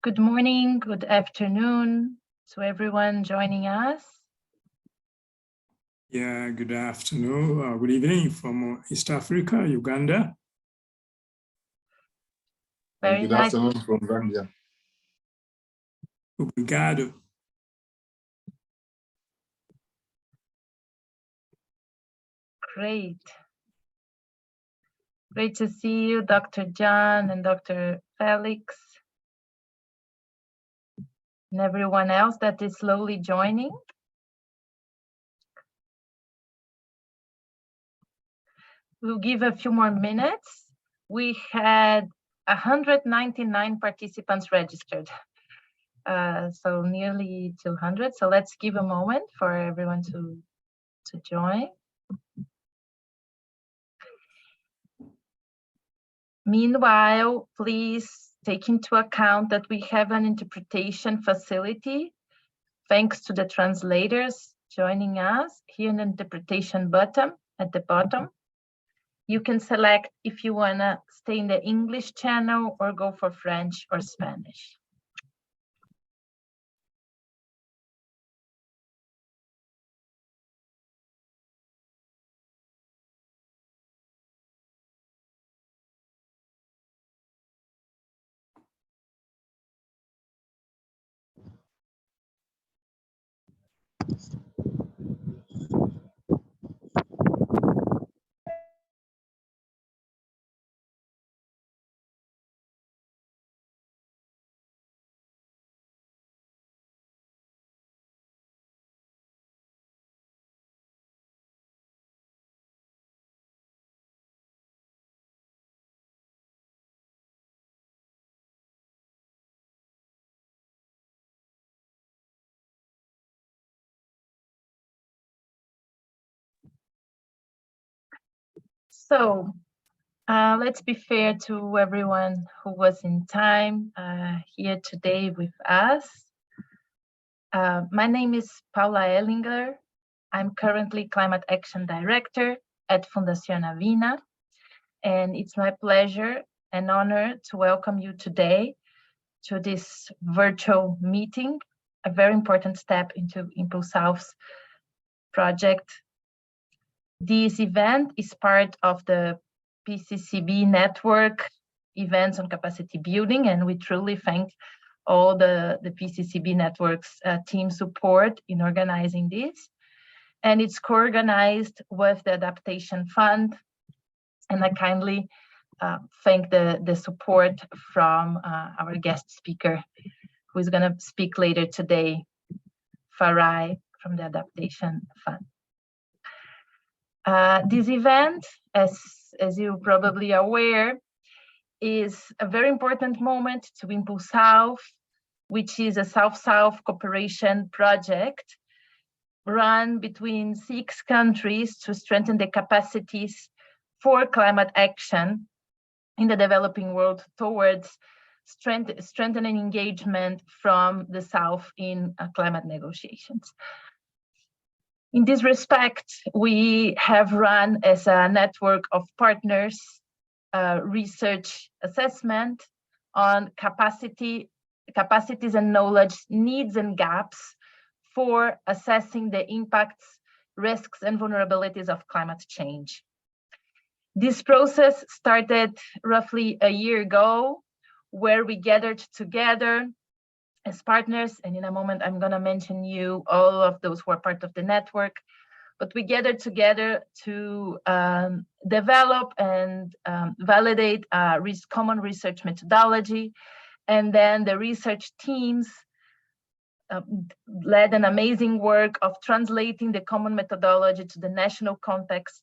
Good morning, good afternoon to everyone joining us. Yeah, good afternoon, good evening from East Africa, Uganda. Good afternoon from Zambia. Obrigado. Great. Great to see you, Dr. John and Dr. Felix, and everyone else that is slowly joining. We'll give a few more minutes. We had 199 participants registered, so nearly 200. So let's give a moment for everyone to join. Meanwhile, please take into account that we have an interpretation facility thanks to the translators joining us here in the interpretation button at the bottom. You can select if you want to stay in the English channel or go for French or Spanish. So let's be fair to everyone who was in time here today with us. My name is Paula Ellinger. I'm currently Climate Action Director at Fundación Avina, and it's my pleasure and honor to welcome you today to this virtual meeting, a very important step into Impulsouth's project. This event is part of the PCCB network events on capacity building, and we truly thank all the PCCB network's team support in organizing this. And it's co-organized with the Adaptation Fund, and I kindly thank the support from our guest speaker, who is going to speak later today, Farai from the Adaptation Fund. This event, as you probably are aware, is a very important moment to Impulsouth, which is a South-South cooperation project run between 6 countries to strengthen the capacities for climate action in the developing world towards strengthening engagement from the South in climate negotiations. In this respect, we have run as a network of partners research assessment on capacities and knowledge needs and gaps for assessing the impacts, risks, and vulnerabilities of climate change. This process started roughly a year ago, where we gathered together as partners, and in a moment I'm going to mention you all of those who are part of the network, but we gathered together to develop and validate a common research methodology, and then the research teams led an amazing work of translating the common methodology to the national context,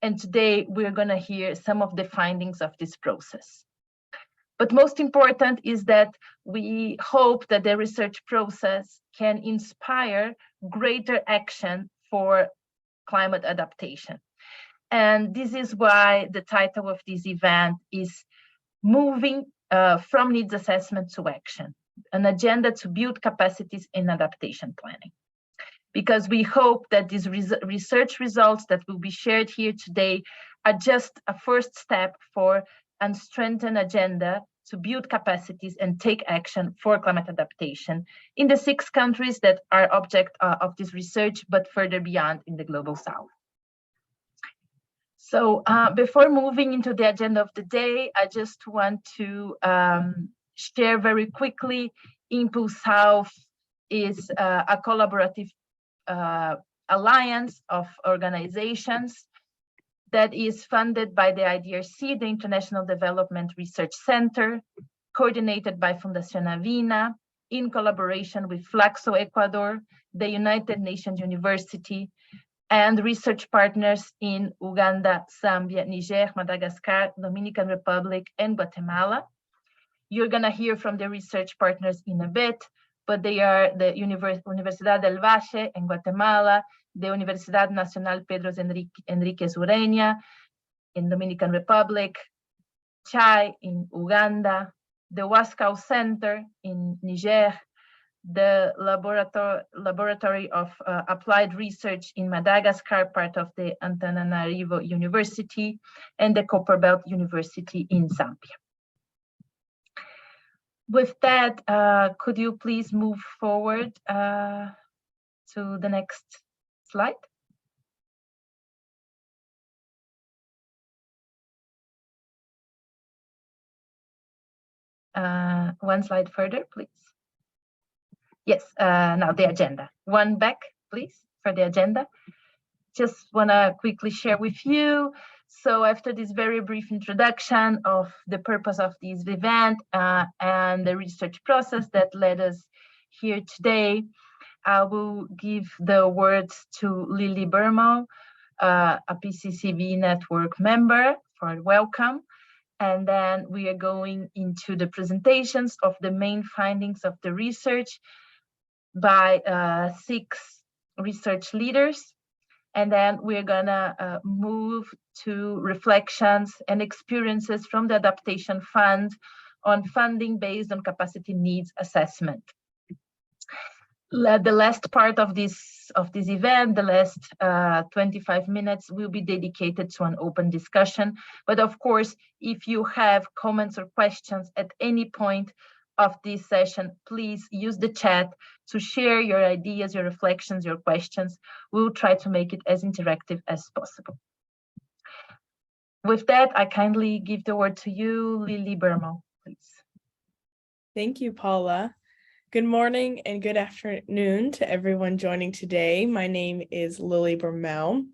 and today we're going to hear some of the findings of this process. But most important is that we hope that the research process can inspire greater action for climate adaptation. And this is why the title of this event is Moving from Needs Assessment to Action, an agenda to build capacities in adaptation planning. Because we hope that these research results that will be shared here today are just a first step for a strengthened agenda to build capacities and take action for climate adaptation in the 6 countries that are object of this research, but further beyond in the Global South. So before moving into the agenda of the day, I just want to share very quickly, Impulsouth is a collaborative alliance of organizations that is funded by the IDRC, the International Development Research Center, coordinated by Fundación Avina, in collaboration with Flaxo Ecuador, the United Nations University, and research partners in Uganda, Zambia, Niger, Madagascar, Dominican Republic, and Guatemala. You're gonna hear from the research partners in a bit, but they are the Universidad del Valle in Guatemala, the Universidad Nacional Pedro Enriquez Ureña in Dominican Republic, CHAI in Uganda, the Wascau Center in Niger, the Laboratory of Applied Research in Madagascar, part of the Antananarivo University, and the Copperbelt University in Zambia. With that, could you please move forward to the next slide? One slide further, please. Yes, now the agenda. One back, please, for the agenda. Just want to quickly share with you. So after this very brief introduction of the purpose of this event and the research process that led us here today, I will give the words to Lily Bermo, a PCCB network member, for a welcome. And then we are going into the presentations of the main findings of the research by 6 research leaders. And then we're gonna move to reflections and experiences from the Adaptation Fund on funding based on capacity needs assessment. The last part of this event, the last 25 minutes, will be dedicated to an open discussion. But of course, if you have comments or questions at any point of this session, please use the chat to share your ideas, your reflections, your questions. We'll try to make it as interactive as possible. With that, I kindly give the word to you, Lily Bermo, please. Thank you, Paula. Good morning and good afternoon to everyone joining today. My name is Lily Bermo.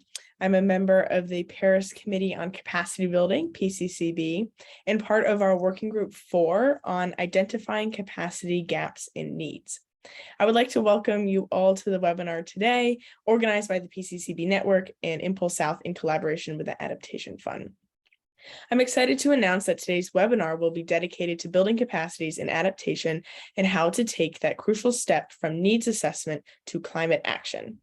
I'm a member of the Paris Committee on Capacity Building, PCCB, and part of our Working Group 4 on identifying capacity gaps in needs. I would like to welcome you all to the webinar today, organized by the PCCB Network and Impulsouth in collaboration with the Adaptation Fund. I'm excited to announce that today's webinar will be dedicated to building capacities in adaptation and how to take that crucial step from needs assessment to climate action.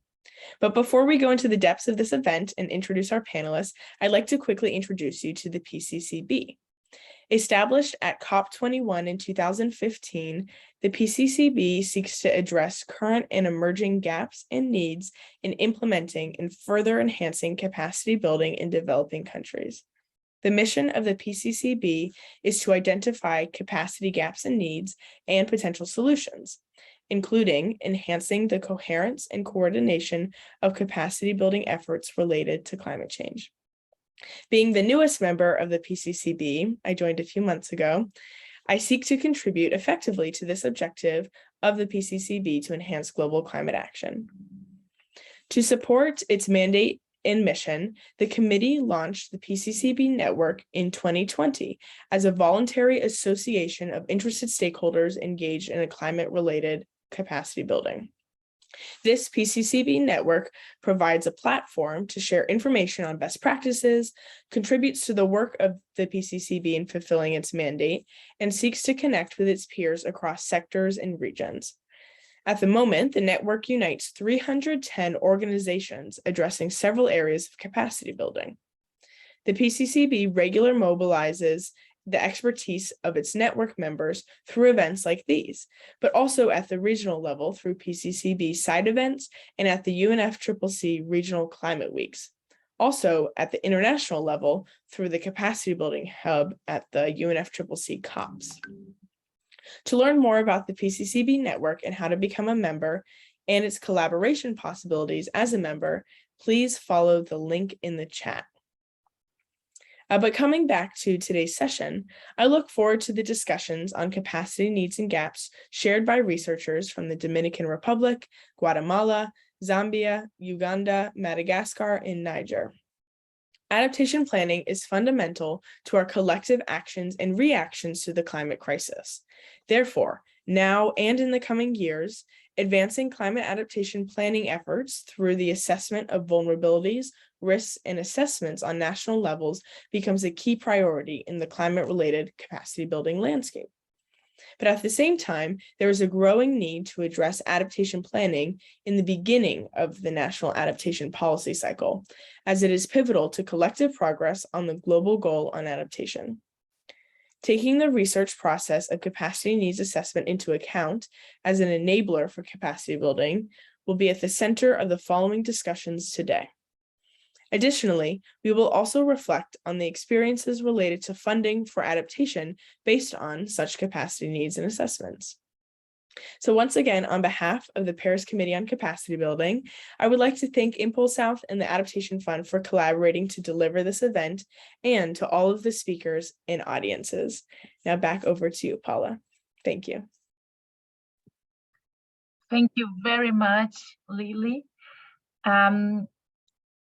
But before we go into the depths of this event and introduce our panelists, I'd like to quickly introduce you to the PCCB. Established at COP21 in 2015, the PCCB seeks to address current and emerging gaps and needs in implementing and further enhancing capacity building in developing countries. The mission of the PCCB is to identify capacity gaps and needs and potential solutions, including enhancing the coherence and coordination of capacity building efforts related to climate change. Being the newest member of the PCCB, I joined a few months ago, I seek to contribute effectively to this objective of the PCCB to enhance global climate action. To support its mandate and mission, the committee launched the PCCB network in 2020 as a voluntary association of interested stakeholders engaged in a climate-related capacity building. This PCCB network provides a platform to share information on best practices, contributes to the work of the PCCB in fulfilling its mandate, and seeks to connect with its peers across sectors and regions. At the moment, the network unites 310 organizations addressing several areas of capacity building. The PCCB regularly mobilizes the expertise of its network members through events like these, but also at the regional level through PCCB side events and at the UNFCCC Regional Climate Weeks. Also at the international level through the capacity building hub at the UNFCCC COPS. To learn more about the PCCB network and how to become a member and its collaboration possibilities as a member, please follow the link in the chat. But coming back to today's session, I look forward to the discussions on capacity needs and gaps shared by researchers from the Dominican Republic, Guatemala, Zambia, Uganda, Madagascar, and Niger. Adaptation planning is fundamental to our collective actions and reactions to the climate crisis. Therefore, now and in the coming years, advancing climate adaptation planning efforts through the assessment of vulnerabilities, risks, and assessments on national levels becomes a key priority in the climate-related capacity building landscape. But at the same time, there is a growing need to address adaptation planning in the beginning of the national adaptation policy cycle, as it is pivotal to collective progress on the global goal on adaptation. Taking the research process of capacity needs assessment into account as an enabler for capacity building will be at the center of the following discussions today. Additionally, we will also reflect on the experiences related to funding for adaptation based on such capacity needs and assessments. So once again, on behalf of the Paris Committee on Capacity Building, I would like to thank Impulsouth and the Adaptation Fund for collaborating to deliver this event, and to all of the speakers and audiences. Now back over to you, Paula. Thank you. Thank you very much, Lily.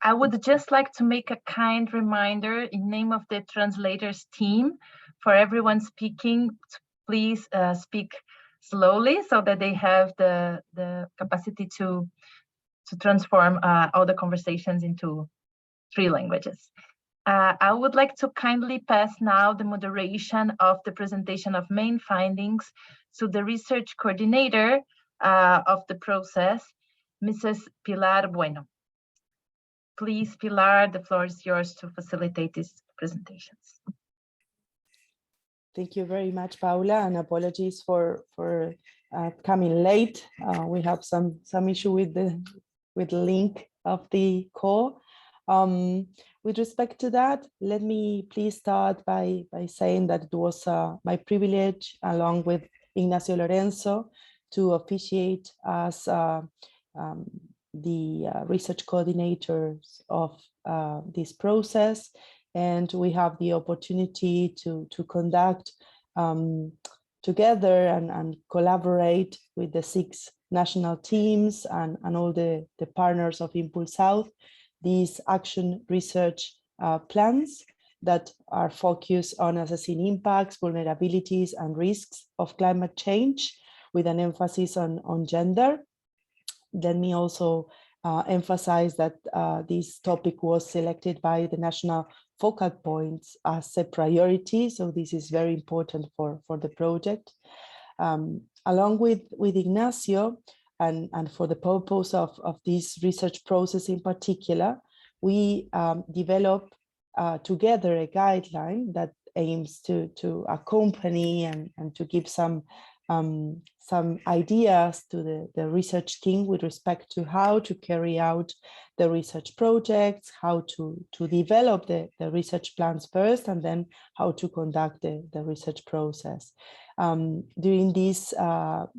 I would just like to make a kind reminder in name of the translators team for everyone speaking, please speak slowly so that they have the capacity to transform all the conversations into 3 languages. I would like to kindly pass now the moderation of the presentation of main findings to the research coordinator of the process, Mrs. Pilar Bueno. Please, Pilar, the floor is yours to facilitate these presentations. Thank you very much, Paula, and apologies for coming late. We have some issue with the link of the call. With respect to that, let me please start by saying that it was my privilege, along with Ignacio Lorenzo, to officiate as the research coordinators of this process. And we have the opportunity to conduct together and collaborate with the 6 national teams and all the partners of Impulsouth, these action research plans that are focused on assessing impacts, vulnerabilities, and risks of climate change, with an emphasis on gender. Let me also emphasize that this topic was selected by the national focal points as a priority, so this is very important for the project. Along with Ignacio, and for the purpose of this research process in particular, we developed together a guideline that aims to accompany and to give some ideas to the research team with respect to how to carry out the research projects, how to develop the research plans first, and then how to conduct the research process. During this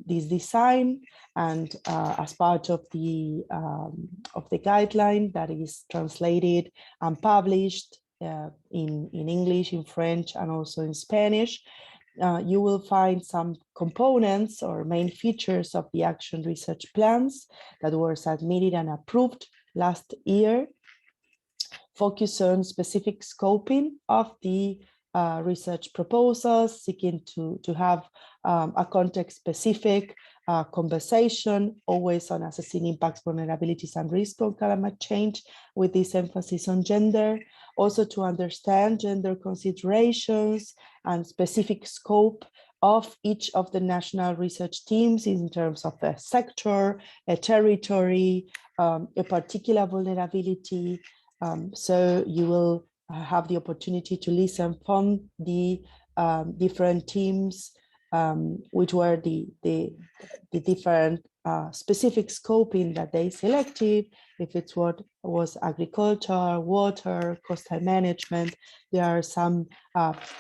design, and as part of the guideline that is translated and published in English, in French, and also in Spanish, you will find some components or main features of the action research plans that were submitted and approved last year, focus on specific scoping of the research proposals, seeking to have a context-specific conversation, always on assessing impacts, vulnerabilities, and risk of climate change, with this emphasis on gender. Also to understand gender considerations and specific scope of each of the national research teams in terms of a sector, a territory, a particular vulnerability. So you will have the opportunity to listen from the different teams, which were the different specific scoping that they selected. If it's what was agriculture, water, coastal management, there are some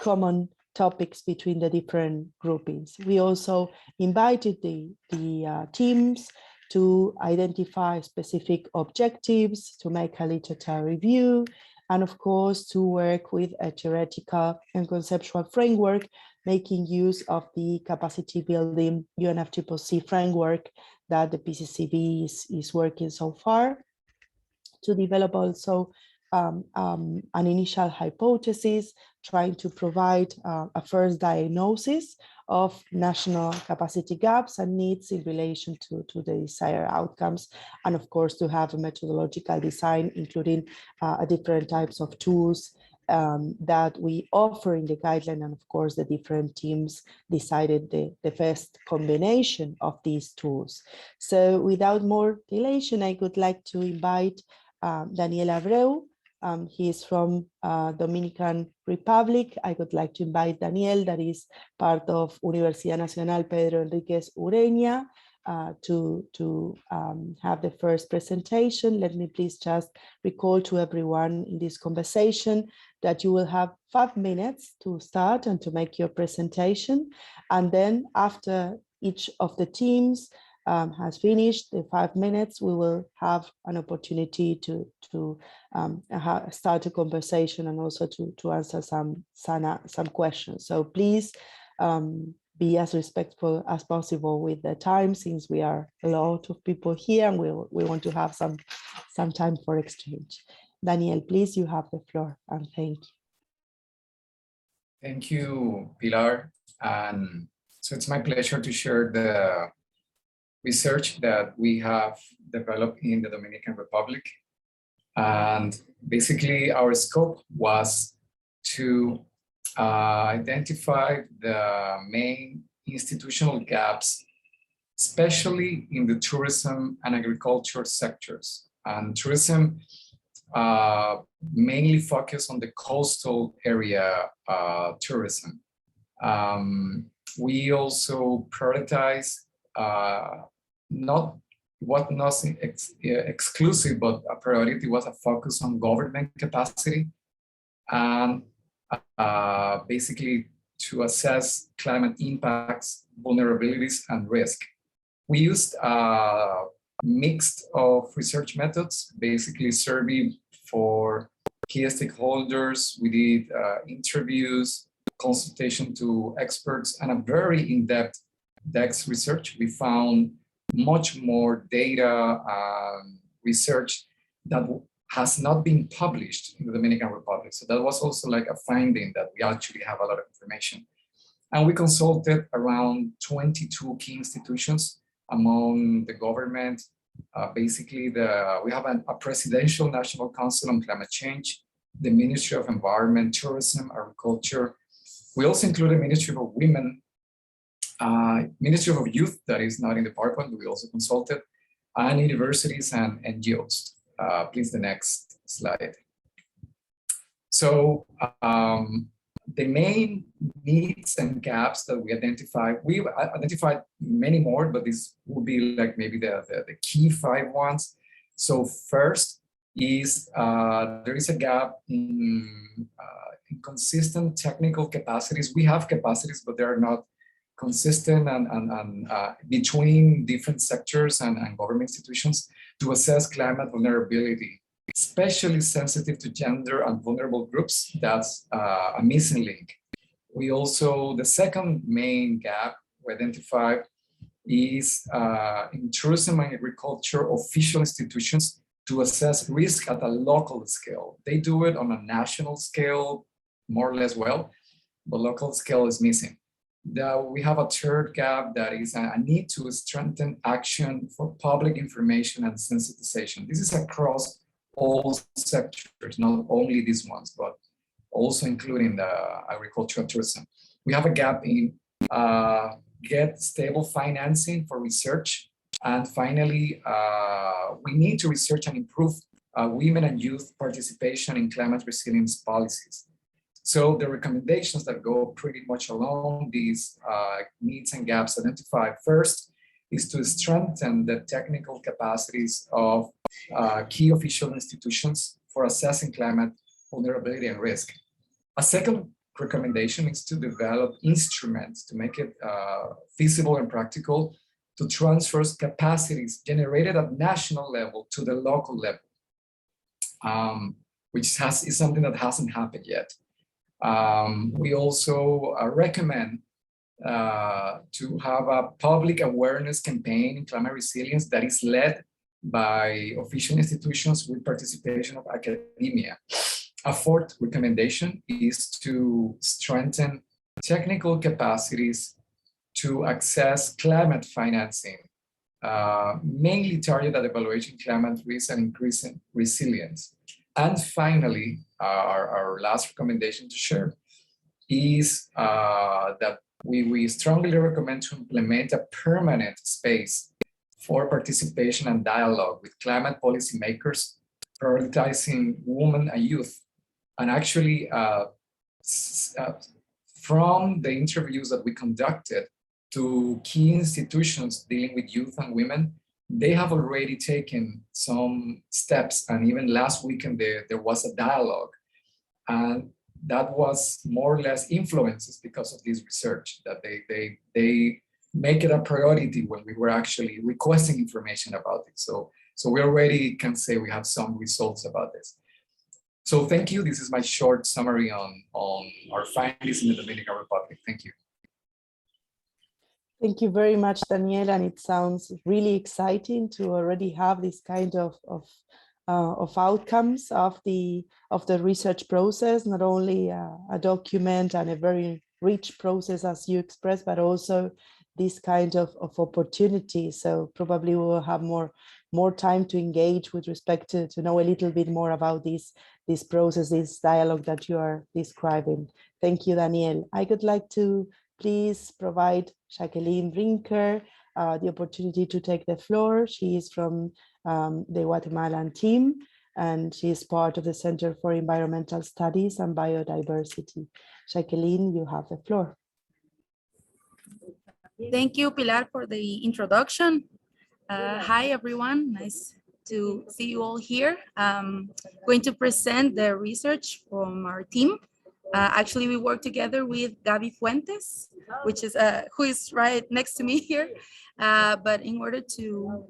common topics between the different groupings. We also invited the teams to identify specific objectives, to make a literature review, and of course, to work with a theoretical and conceptual framework, making use of the capacity building UNFCCC framework that the PCCB is working so far, to develop also an initial hypothesis, trying to provide a first diagnosis of national capacity gaps and needs in relation to the desired outcomes, and of course to have a methodological design, including different types of tools that we offer in the guideline, and of course the different teams decided the best combination of these tools. So without more dilation, I would like to invite Daniel Abreu. He is from Dominican Republic. I would like to invite Daniel, that is part of Universidad Nacional Pedro Enriquez Ureña, to have the first presentation. Let me please just recall to everyone in this conversation that you will have 5 minutes to start and to make your presentation. And then after each of the teams has finished the 5 minutes, we will have an opportunity to start a conversation and also to answer some questions. So please be as respectful as possible with the time, since we are a lot of people here and we want to have some time for exchange. Daniel, please, you have the floor, and thank you. Thank you, Pilar. And so it's my pleasure to share the research that we have developed in the Dominican Republic. And basically our scope was to identify the main institutional gaps, especially in the tourism and agriculture sectors. And tourism mainly focus on the coastal area tourism. We also prioritize not exclusive, but a priority was a focus on government capacity and basically to assess climate impacts, vulnerabilities, and risk. We used a mix of research methods, basically survey for key stakeholders. We did interviews, consultation to experts, and a very in-depth DEX research. We found much more data research that has not been published in the Dominican Republic. So that was also like a finding that we actually have a lot of information. And we consulted around 22 key institutions among the government. Basically, we have a Presidential National Council on Climate Change, the Ministry of Environment, Tourism, Agriculture. We also include the Ministry of Women, Ministry of Youth, that is not in the PowerPoint, we also consulted, and universities and NGOs. Please, the next slide. So the main needs and gaps that we identified many more, but this will be like maybe the key 5 ones. So first is there is a gap in consistent technical capacities. We have capacities, but they are not consistent and between different sectors and government institutions to assess climate vulnerability, especially sensitive to gender and vulnerable groups. That's a missing link. We also, the second main gap we identified is in tourism and agriculture official institutions to assess risk at a local scale. They do it on a national scale, more or less well, but local scale is missing. We have a third gap that is a need to strengthen action for public information and sensitization. This is across all sectors, not only these ones, but also including the agricultural tourism. We have a gap in get stable financing for research. And finally, we need to research and improve women and youth participation in climate resilience policies. So the recommendations that go pretty much along these needs and gaps identified. First, is to strengthen the technical capacities of key official institutions for assessing climate vulnerability and risk. A second recommendation is to develop instruments to make it feasible and practical to transfer capacities generated at national level to the local level, which is something that hasn't happened yet. We also recommend to have a public awareness campaign in climate resilience that is led by official institutions with participation of academia. A fourth recommendation is to strengthen technical capacities to access climate financing, mainly targeted at evaluating climate risk and increasing resilience. And finally, our last recommendation to share is that we strongly recommend to implement a permanent space for participation and dialogue with climate policymakers, prioritizing women and youth. And actually, from the interviews that we conducted to key institutions dealing with youth and women, they have already taken some steps. And even last weekend, there was a dialogue. And that was more or less influences because of this research, that they make it a priority when we were actually requesting information about it. So we already can say we have some results about this. So thank you. This is my short summary on our findings in the Dominican Republic. Thank you. Thank you very much, Daniel. And it sounds really exciting to already have this kind of outcomes of the research process, not only a document and a very rich process as you expressed, but also this kind of opportunity. So probably we will have more time to engage with respect to know a little bit more about this process, this dialogue that you are describing. Thank you, Daniel. I would like to please provide Jacqueline Brinker the opportunity to take the floor. She is from the Guatemalan team, and she is part of the Center for Environmental Studies and Biodiversity. Jacqueline, you have the floor. Thank you, Pilar, for the introduction. Hi, everyone. Nice to see you all here. I'm going to present the research from our team. Actually, we work together with Gaby Fuentes, which is who is right next to me here. But in order to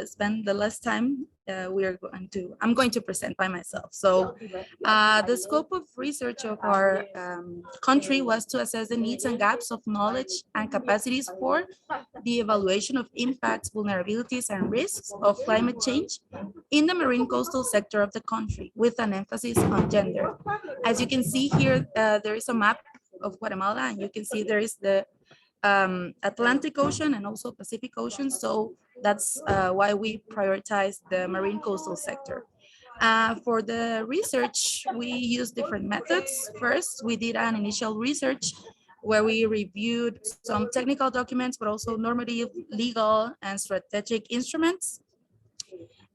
spend the less time, I'm going to present by myself. So the scope of research of our country was to assess the needs and gaps of knowledge and capacities for the evaluation of impacts, vulnerabilities, and risks of climate change in the marine coastal sector of the country, with an emphasis on gender. As you can see here, there is a map of Guatemala, and you can see there is the Atlantic Ocean and also Pacific Ocean. So that's why we prioritize the marine coastal sector. For the research, we use different methods. First, we did an initial research where we reviewed some technical documents, but also normative, legal, and strategic instruments.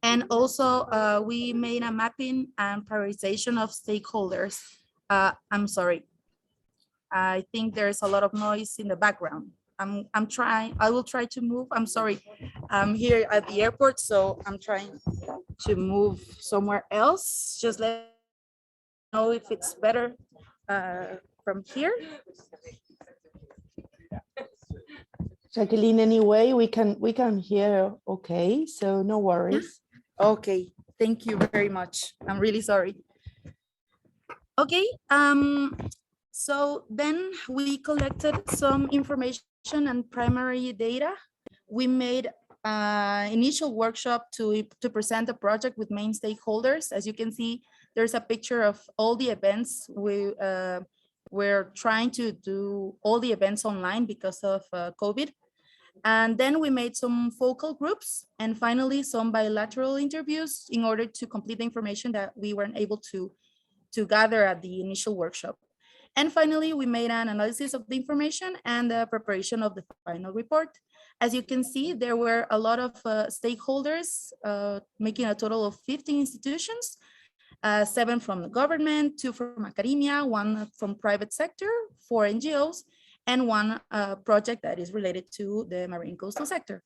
And also we made a mapping and prioritization of stakeholders. I'm sorry. I think there's a lot of noise in the background. I will try to move. I'm sorry. I'm here at the airport, so I'm trying to move somewhere else. Just let me know if it's better from here. Jacqueline, anyway, we can hear okay, so no worries. Okay, thank you very much. I'm really sorry. Okay, so then we collected some information and primary data. We made an initial workshop to present the project with main stakeholders. As you can see, there's a picture of all the events. We're trying to do all the events online because of COVID. And then we made some focal groups, and finally some bilateral interviews in order to complete the information that we weren't able to gather at the initial workshop. And finally, we made an analysis of the information and the preparation of the final report. As you can see, there were a lot of stakeholders, making a total of 15 institutions, 7 from the government, 2 from academia, 1 from private sector, 4 NGOs, and one project that is related to the marine coastal sector.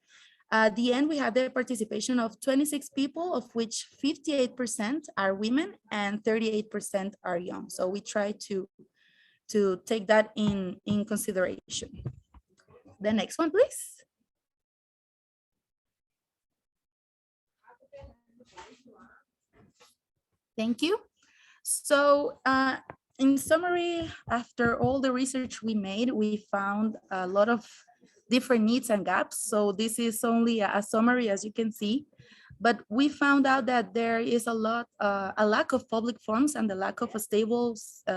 At the end, we have the participation of 26 people, of which 58% are women and 38% are young. So we try to take that in consideration. The next one, please. Thank you. So in summary, after all the research we made, we found a lot of different needs and gaps. So this is only a summary, as you can see, but we found out that there is a lack of public funds and the lack of a stable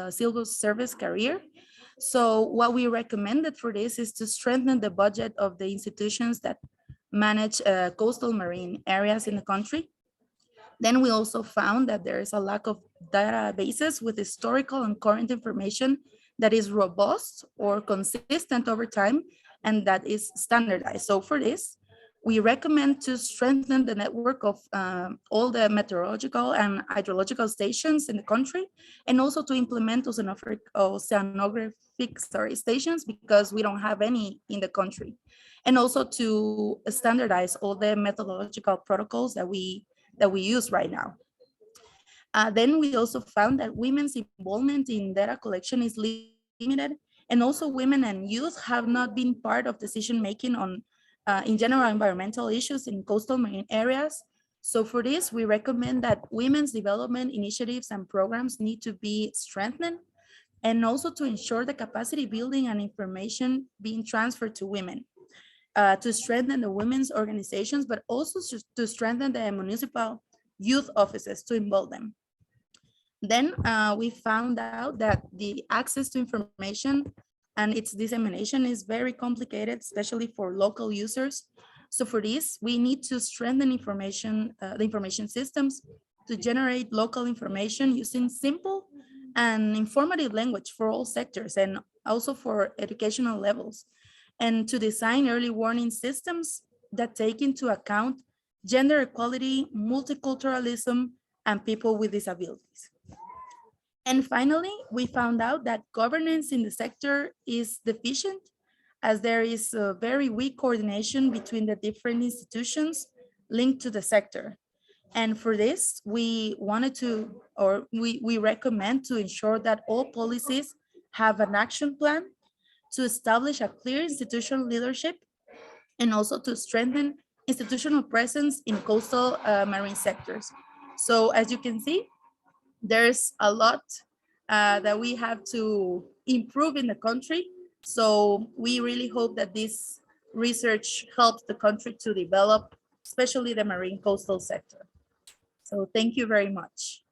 civil service career. So what we recommended for this is to strengthen the budget of the institutions that manage coastal marine areas in the country. Then we also found that there is a lack of databases with historical and current information that is robust or consistent over time and that is standardized. So for this, we recommend to strengthen the network of all the meteorological and hydrological stations in the country, and also to implement oceanographic stations, because we don't have any in the country, and also to standardize all the methodological protocols that we use right now. Then we also found that women's involvement in data collection is limited, and also women and youth have not been part of decision-making on, in general, environmental issues in coastal marine areas. So for this, we recommend that women's development initiatives and programs need to be strengthened, and also to ensure the capacity building and information being transferred to women, to strengthen the women's organizations, but also to strengthen the municipal youth offices to involve them. Then we found out that the access to information and its dissemination is very complicated, especially for local users. So for this, we need to strengthen the information systems to generate local information using simple and informative language for all sectors and also for educational levels, and to design early warning systems that take into account gender equality, multiculturalism, and people with disabilities. And finally, we found out that governance in the sector is deficient, as there is a very weak coordination between the different institutions linked to the sector. And for this, we recommend to ensure that all policies have an action plan, to establish a clear institutional leadership, and also to strengthen institutional presence in coastal marine sectors. So as you can see, there's a lot that we have to improve in the country. So we really hope that this research helps the country to develop, especially the marine coastal sector. So thank you very much.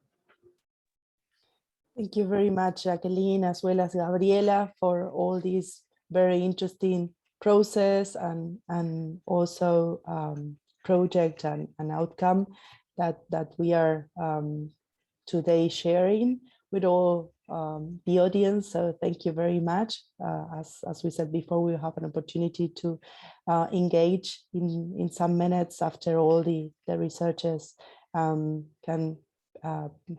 Thank you very much, Jacqueline, as well as Gabriela, for all these very interesting process and also project and outcome that we are today sharing with all the audience. So thank you very much. As we said before, we'll have an opportunity to engage in some minutes after all the researchers can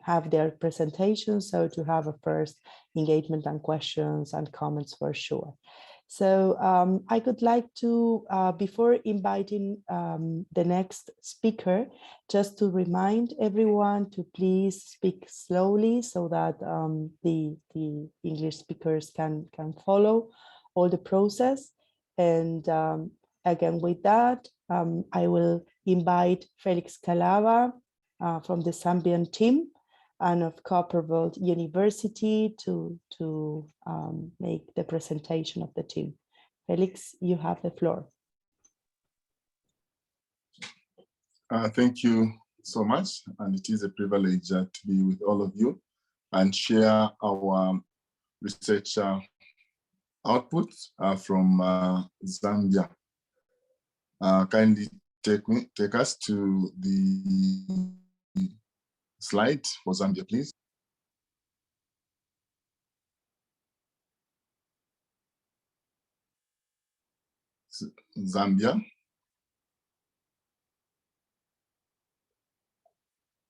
have their presentations, so to have a first engagement and questions and comments for sure. So I would like to, before inviting the next speaker, just to remind everyone to please speak slowly so that the English speakers can follow all the process. And again, with that, I will invite Felix Calava from the Zambian team and of Copperfield University to make the presentation of the team. Felix, you have the floor. Thank you so much, and it is a privilege to be with all of you and share our research output from Zambia. Kindly take us to the slide for Zambia, please. Zambia.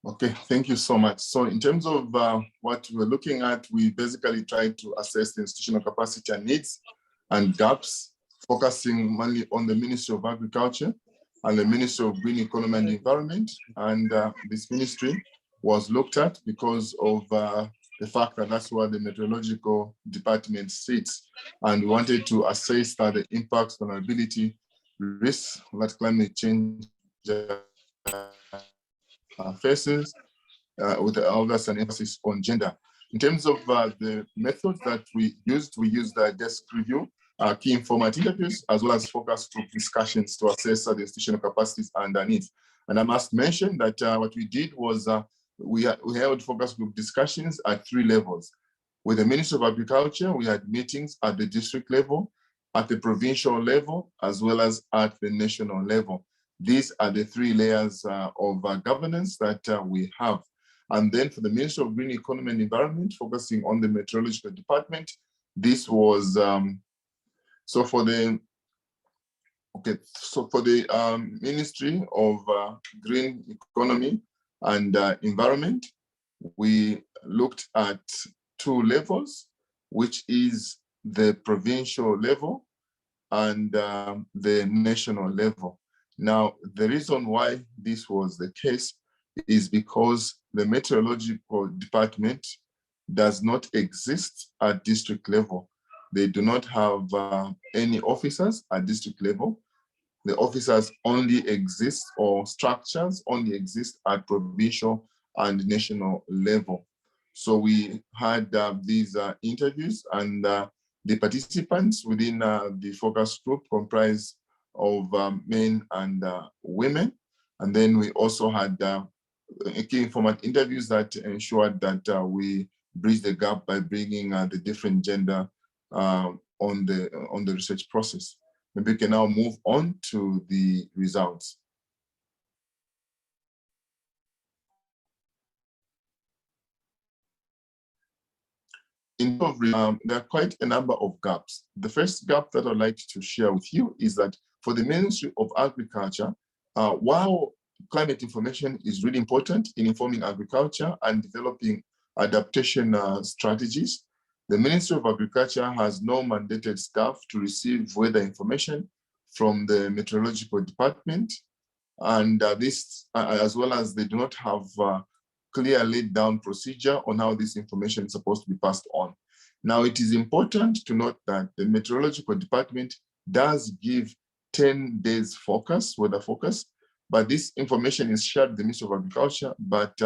Okay, thank you so much. So in terms of what we're looking at, we basically try to assess the institutional capacity and needs and gaps, focusing mainly on the Ministry of Agriculture and the Ministry of Green Economy and Environment. And this ministry was looked at because of the fact that that's where the meteorological department sits. And we wanted to assess the impacts, vulnerability, risks that climate change faces, with the an emphasis on gender. In terms of the methods that we used desk review, key informant interviews, as well as focus group discussions to assess the institutional capacities and needs. And I must mention that what we did was we held focus group discussions at 3 levels. With the Ministry of Agriculture, we had meetings at the district level, at the provincial level, as well as at the national level. These are the 3 layers of governance that we have. And then for the Ministry of Green Economy and Environment, focusing on the meteorological department, this was, so for the Ministry of Green Economy and Environment, we looked at 2 levels, which is the provincial level and the national level. Now, the reason why this was the case is because the meteorological department does not exist at district level. They do not have any officers at district level. The officers only exist, or structures only exist at provincial and national level. So we had these interviews, and the participants within the focus group comprised of men and women. And then we also had key informant interviews that ensured that we bridge the gap by bringing the different gender on the research process. Maybe we can now move on to the results. There are quite a number of gaps. The first gap that I'd like to share with you is that for the Ministry of Agriculture, while climate information is really important in informing agriculture and developing adaptation strategies, the Ministry of Agriculture has no mandated staff to receive weather information from the meteorological department. And this, as well as they do not have clear laid down procedure on how this information is supposed to be passed on. Now, it is important to note that the meteorological department does give 10 days focus, weather focus, but this information is shared with the Ministry of Agriculture, but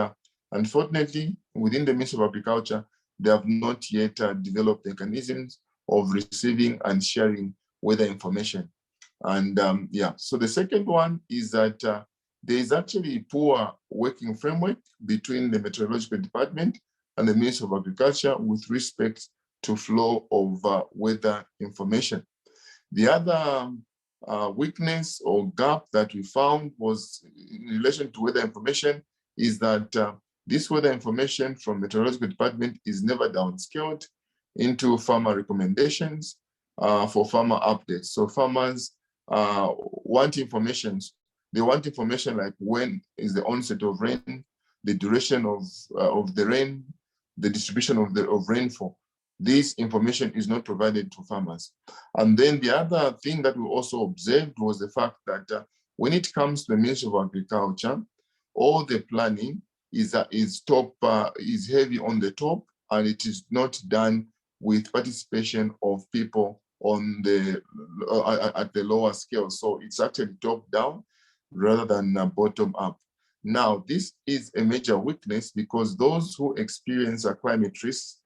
unfortunately, within the Ministry of Agriculture, they have not yet developed mechanisms of receiving and sharing weather information. And yeah, so the second one is that there is actually poor working framework between the meteorological department and the Ministry of Agriculture with respect to flow of weather information. The other weakness or gap that we found was in relation to weather information is that this weather information from meteorological department is never downscaled into farmer recommendations for farmer updates. So farmers want information. They want information like when is the onset of rain, the duration of the rain, the distribution of rainfall. This information is not provided to farmers. And then the other thing that we also observed was the fact that when it comes to the Ministry of Agriculture, all the planning is heavy on the top, and it is not done with participation of people on the at the lower scale. So it's actually top down rather than bottom up. Now, this is a major weakness because those who experience climate risks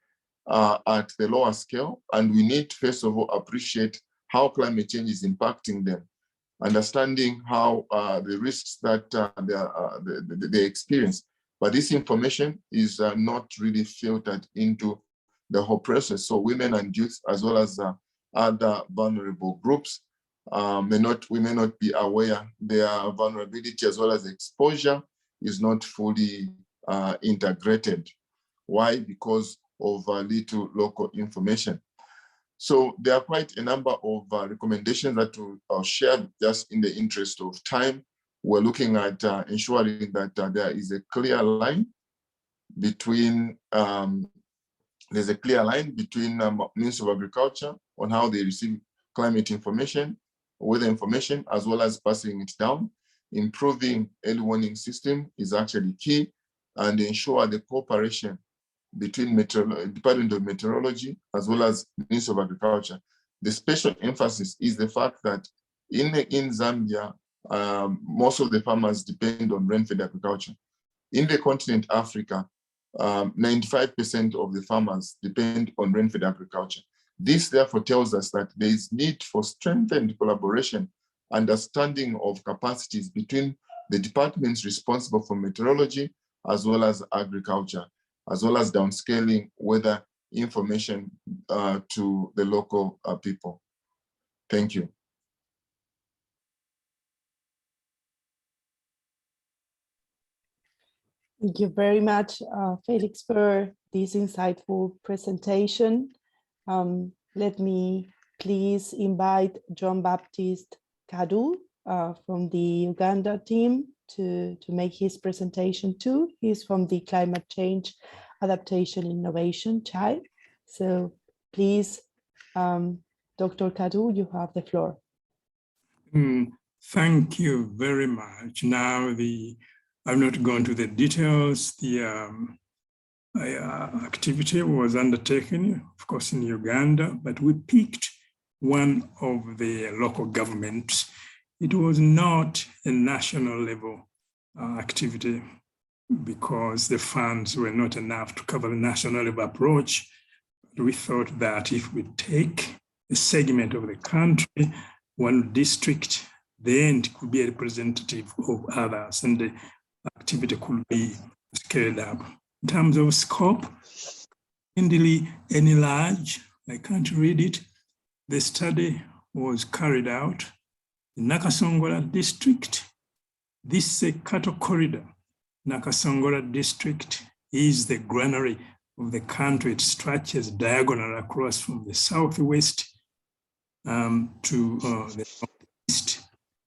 are at the lower scale, and we need to first of all appreciate how climate change is impacting them, understanding how the risks that they experience. But this information is not really filtered into the whole process. So women and youth, as well as other vulnerable groups, we may not be aware their vulnerability as well as exposure is not fully integrated. Why? Because of little local information. So there are quite a number of recommendations that I'll share just in the interest of time. We're looking at ensuring that there is a clear line between there's a clear line between Ministry of Agriculture on how they receive climate information, weather information, as well as passing it down. Improving early warning system is actually key, and ensure the cooperation between Department of Meteorology as well as Ministry of Agriculture. The special emphasis is the fact that in Zambia, most of the farmers depend on rain-fed agriculture. In the continent Africa, 95% of the farmers depend on rain-fed agriculture. This therefore tells us that there is need for strengthened collaboration, understanding of capacities between the departments responsible for meteorology as well as agriculture, as well as downscaling weather information to the local people. Thank you. Thank you very much, Felix, for this insightful presentation. Let me please invite John Baptiste Kadu from the Uganda team to make his presentation too. He's from the Climate Change Adaptation Innovation Tribe. So please, Dr. Kadu, you have the floor. Thank you very much. Now, I'm not going to the details. The activity was undertaken, of course, in Uganda, but we picked one of the local governments. It was not a national level activity because the funds were not enough to cover the national level approach. We thought that if we take a segment of the country, one district, then it could be a representative of others, and the activity could be scaled up. In terms of scope, indeed, any large, I can't read it. The study was carried out in Nakasongola district. This is a cattle corridor. Nakasongola district is the granary of the country. It stretches diagonal across from the southwest to the northeast.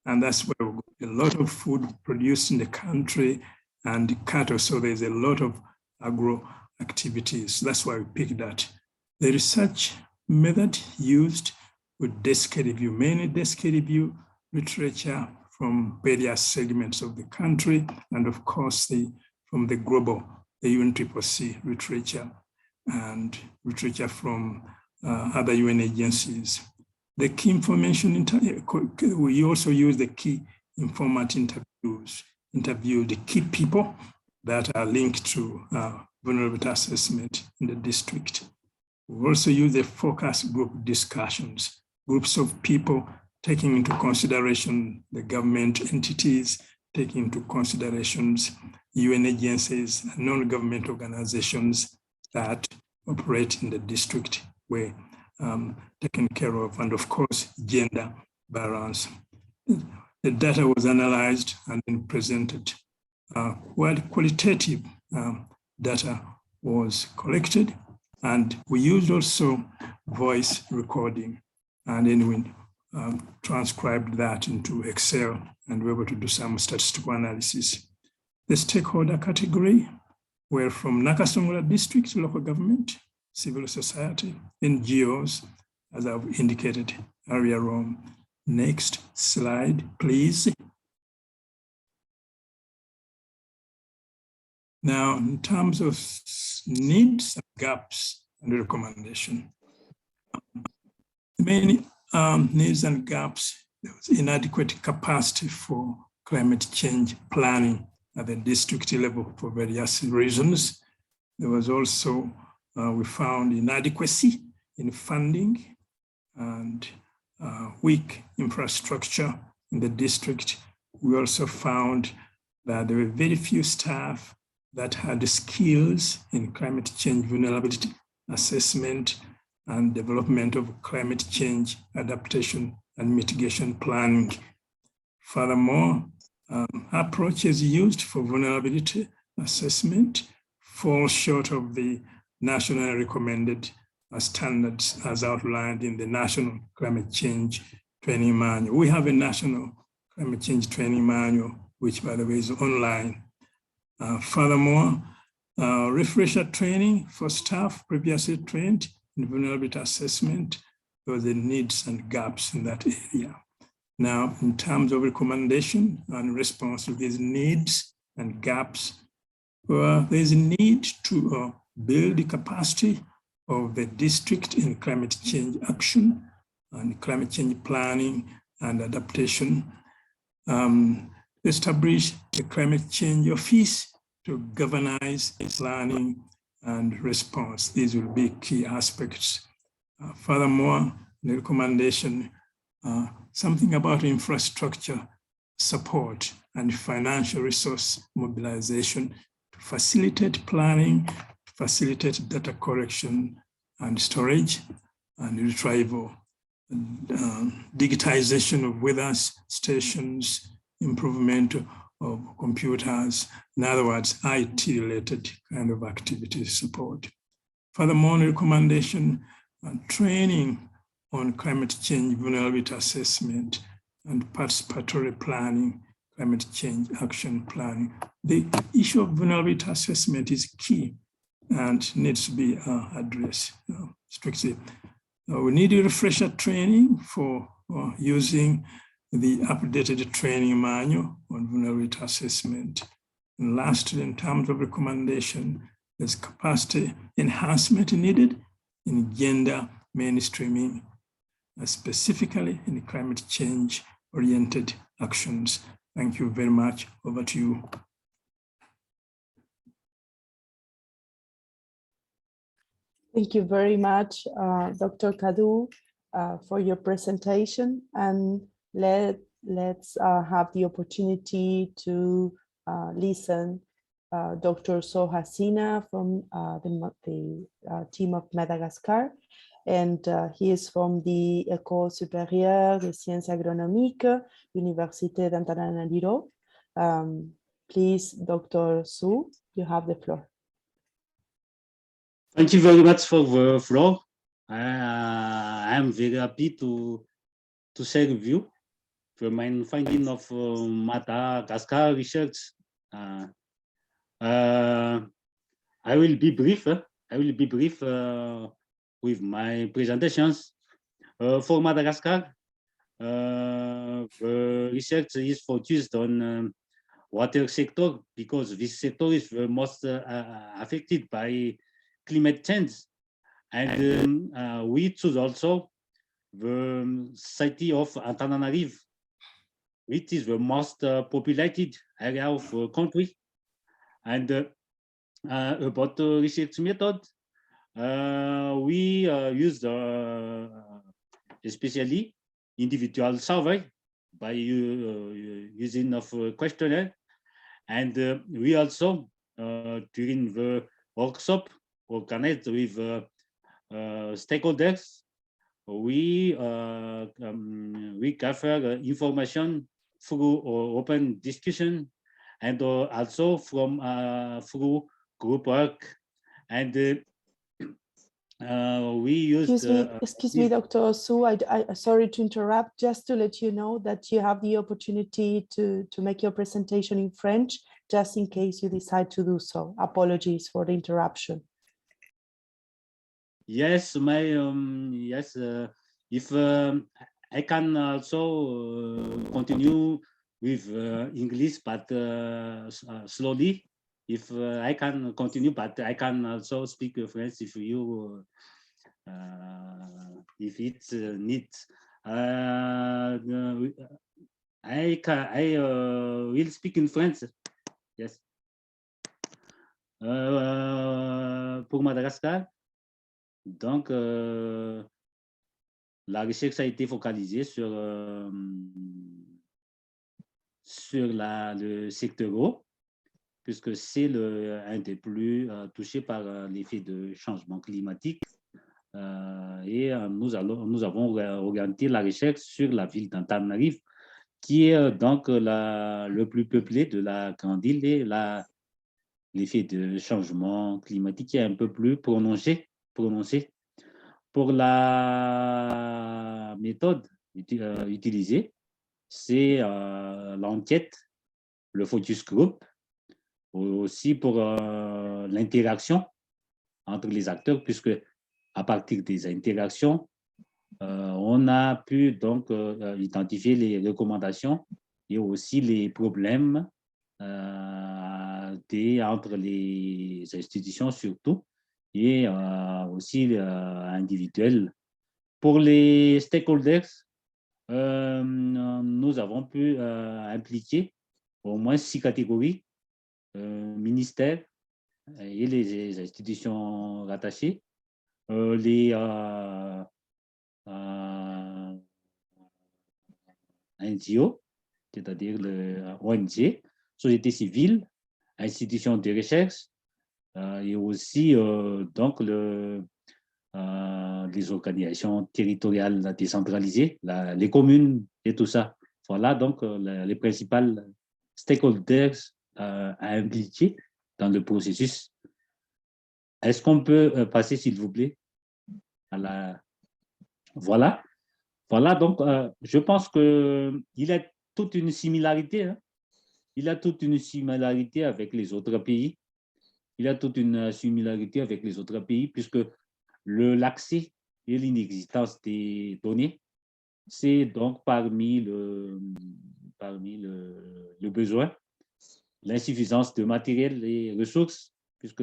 And that's where we've got a lot of food produced in the country and cattle. So there's a lot of agro activities. That's why we picked that. The research method used with desk review, mainly desk review literature from various segments of the country, and of course from the global, the UNCCC literature and literature from other UN agencies. The key information, we also use the key informant interviews, interview the key people that are linked to vulnerability assessment in the district. We also use the focus group discussions, groups of people taking into consideration the government entities, taking into considerations UN agencies, and non-government organizations that operate in the district were taken care of, and of course, gender balance. The data was analyzed and then presented. Qualitative data was collected, and we used also voice recording, and then we transcribed that into Excel, and we were able to do some statistical analysis. The stakeholder category were from Nakasongola district, local government, civil society, NGOs, as I've indicated earlier on. Next slide, please. Now, in terms of needs, gaps, and recommendation, many needs and gaps, there was inadequate capacity for climate change planning at the district level for various reasons. There was also, we found inadequacy in funding and weak infrastructure in the district. We also found that there were very few staff that had the skills in climate change vulnerability assessment and development of climate change adaptation and mitigation planning. Furthermore, approaches used for vulnerability assessment fall short of the nationally recommended standards as outlined in the National Climate Change Training Manual. We have a National Climate Change Training Manual, which by the way is online. Furthermore, refresher training for staff previously trained in vulnerability assessment for the needs and gaps in that area. Now, in terms of recommendation and response to these needs and gaps, there is a need to build the capacity of the district in climate change action and climate change planning and adaptation. Establish the climate change office to galvanize planning and response. These will be key aspects. Furthermore, the recommendation, something about infrastructure support and financial resource mobilization to facilitate planning, to facilitate data collection and storage and retrieval, digitization of weather stations, improvement of computers, in other words, IT-related kind of activities support. Furthermore, recommendation and training on climate change vulnerability assessment and participatory planning, climate change action planning. The issue of vulnerability assessment is key and needs to be addressed strictly. We need a refresher training for using the updated training manual on vulnerability assessment. And lastly, in terms of recommendation, there's capacity enhancement needed in gender mainstreaming, specifically in climate change oriented actions. Thank you very much. Over to you. Thank you very much, Dr. Kadu, for your presentation. And let's have the opportunity to listen Dr. Sohasina from the team of Madagascar. And he is from the École supérieure des sciences agronomiques, Université d'Antananarivo. Please, Dr. Su, you have the floor. Thank you very much for the floor. I am very happy to share with you the main finding of Madagascar research. I will be brief. With my presentations. For Madagascar, the research is focused on water sector because this sector is the most affected by climate change. And we choose also the city of Antananarivo, which is the most populated area of the country. And about the research method, we used especially individual survey by using of questionnaire, and we also during the workshop organized with stakeholders, we gather information through open discussion and also from through group work, and we used. Excuse me, Dr. Su, I sorry to interrupt, just to let you know that you have the opportunity to make your presentation in French, just in case you decide to do so. Apologies for the interruption. Yes, yes, if I can also continue with English, but slowly. If I can continue, but I can also speak French if you, if it's needs. I will speak in French. Yes. Pour Madagascar, donc la recherche a été focalisée sur le secteur eau, puisque c'est un des plus touchés par l'effet de changement climatique. Et nous avons orienté la recherche sur la ville d'Antananarivo, qui est donc le plus peuplé de la grande île, et l'effet de changement climatique est un peu plus prononcé. Pour la méthode utilisée, c'est l'enquête, le focus group, aussi pour l'interaction entre les acteurs, puisque à partir des interactions, on a pu donc identifier les recommandations et aussi les problèmes entre les institutions surtout et aussi individuels. Pour les stakeholders, nous avons pu impliquer au moins 6 catégories, ministères et les institutions rattachées, les NGO, c'est-à-dire le ONG, société civile, institutions de recherche, et aussi donc les organisations territoriales décentralisées, les communes et tout ça. Voilà donc les principales stakeholders à impliquer dans le processus. Est-ce qu'on peut passer, s'il vous plaît, à la... Voilà. Voilà, donc je pense qu'il y a toute une similarité. Hein. Il a toute une similarité avec les autres pays. Il a toute une similarité avec les autres pays, puisque l'accès et l'inexistence des données, c'est donc parmi le besoin, l'insuffisance de matériel et ressources, puisque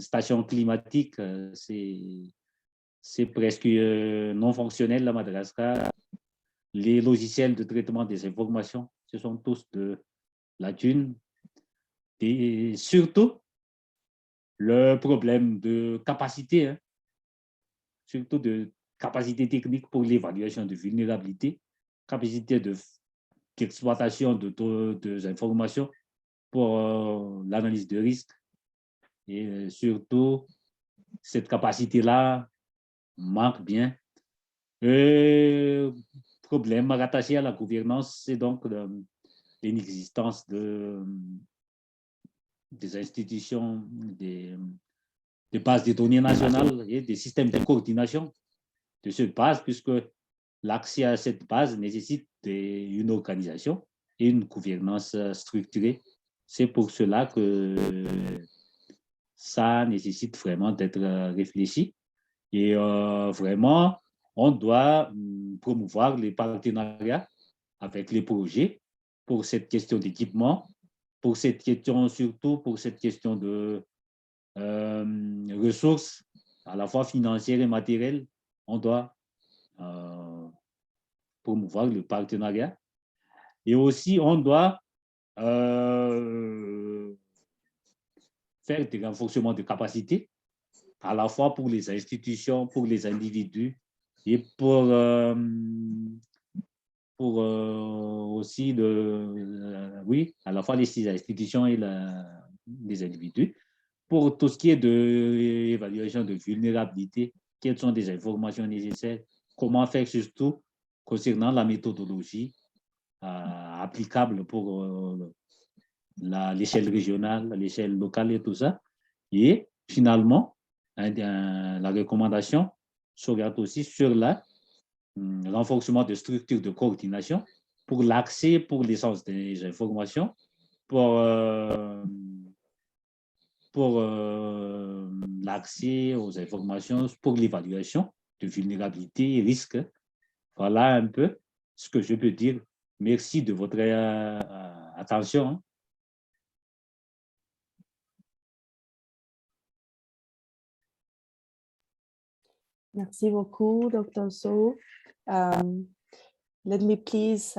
station climatique, c'est presque non fonctionnel à Madagascar. Les logiciels de traitement des informations, ce sont tous de la thune. Et surtout, le problème de capacité, hein, surtout de capacité technique pour l'évaluation de vulnérabilité, capacité d'exploitation de informations pour l'analyse de risque. Et surtout, cette capacité-là manque bien. Problème rattaché à la gouvernance, c'est donc l'inexistence des institutions, des bases de données nationales et des systèmes de coordination de cette base, puisque l'accès à cette base nécessite une organisation et une gouvernance structurée. C'est pour cela que ça nécessite vraiment d'être réfléchi. Et vraiment, on doit promouvoir les partenariats avec les projets pour cette question d'équipement, pour cette question, surtout pour cette question de ressources, à la fois financières et matérielles. On doit promouvoir le partenariat. Et aussi, on doit faire des renforcements de capacité, à la fois pour les institutions, pour les individus et pour aussi oui, à la fois les institutions et les individus, pour tout ce qui est de l'évaluation de vulnérabilité, quelles sont les informations nécessaires, comment faire surtout concernant la méthodologie applicable pour l'échelle régionale, l'échelle locale et tout ça. Et finalement, la recommandation s'oriente aussi sur le renforcement de structures de coordination pour l'accès, pour l'essence des informations, pour l'accès aux informations, pour l'évaluation de vulnérabilité et risques. Voilà un peu ce que je peux dire. Merci de votre attention. Merci beaucoup, Dr. So. Let me please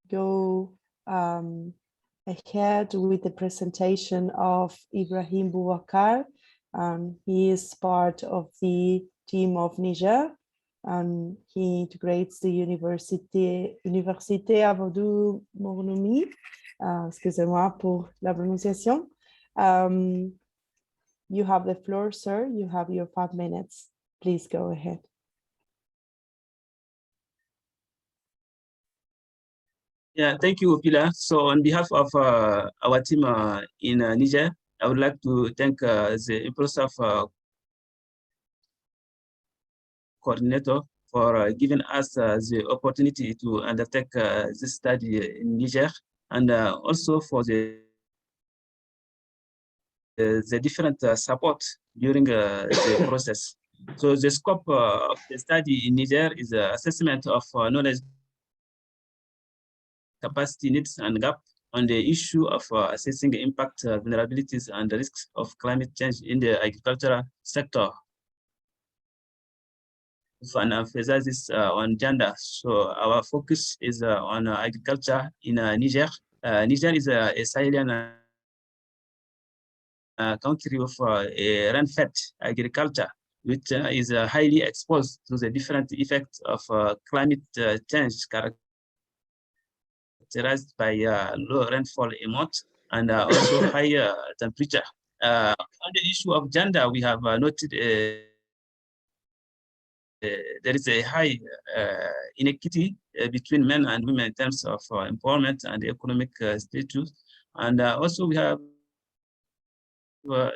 go ahead with the presentation of Ibrahim Boubacar. He is part of the team of Niger, and he integrates the Université Amadou Mornoumi. Excusez-moi pour la prononciation. You have the floor, sir. You have your 5 minutes. Please go ahead. Yeah, thank you, Pilar. So on behalf of our team in Niger, I would like to thank the Impulsouth coordinator for giving us the opportunity to undertake this study in Niger. and also for the different support during the process. So the scope of the study in Niger is assessment of knowledge, capacity, needs, and gap on the issue of assessing the impact, vulnerabilities, and the risks of climate change in the agricultural sector. And emphasizes on gender. So our focus is on agriculture in Niger. Niger is a Sahelian country of a rain-fed agriculture, which is highly exposed to the different effects of climate change, characterized by low rainfall amount and also higher temperature. On the issue of gender, we have noted there is a high inequity between men and women in terms of employment and economic status. And also we have a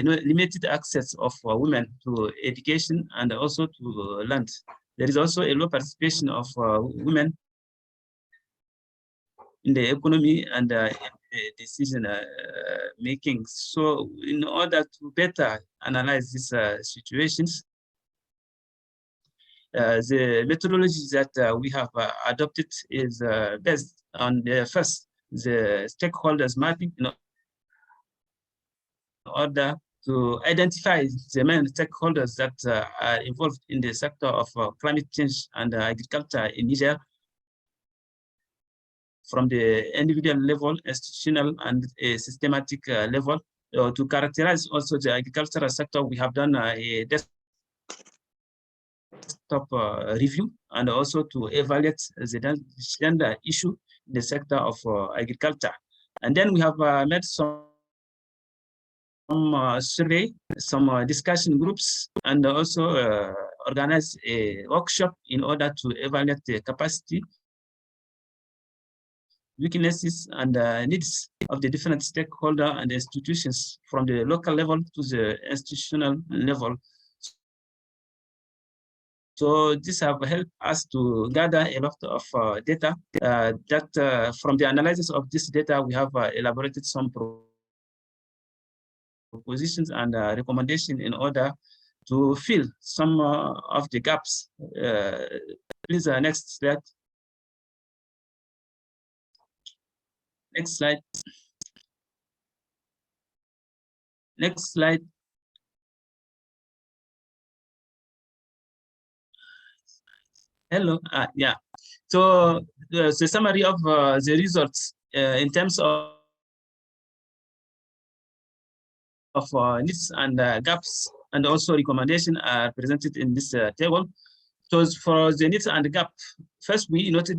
limited access of women to education and also to land. There is also a low participation of women in the economy and decision making. So in order to better analyze these situations, the methodology that we have adopted is based on the stakeholders mapping in order to identify the main stakeholders that are involved in the sector of climate change and agriculture in Niger, from the individual level, institutional, and a systematic level. To characterize also the agricultural sector, we have done a desktop review, and also to evaluate the gender issue in the sector of agriculture. And then we have made some survey, some discussion groups, and also organize a workshop in order to evaluate the capacity, weaknesses, and needs of the different stakeholders and institutions from the local level to the institutional level. So this have helped us to gather a lot of data that from the analysis of this data, we have elaborated some propositions and recommendations in order to fill some of the gaps. Please, next slide. Next slide. Next slide. Hello. Yeah. So the summary of the results in terms of needs and gaps, and also recommendation are presented in this table. So for the needs and gap, first we noted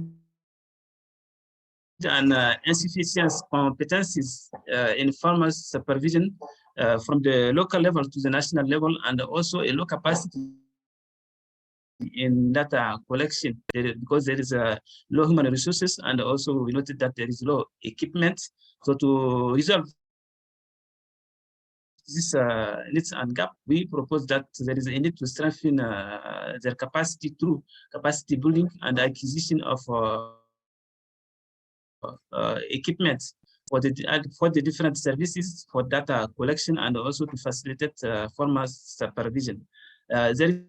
an insufficient competencies in farmers supervision from the local level to the national level, and also a low capacity in data collection because there is low human resources, and also we noted that there is low equipment. So to resolve this needs and gap, we propose that there is a need to strengthen their capacity through capacity building and acquisition of equipment for the different services for data collection, and also to facilitate farmers supervision. There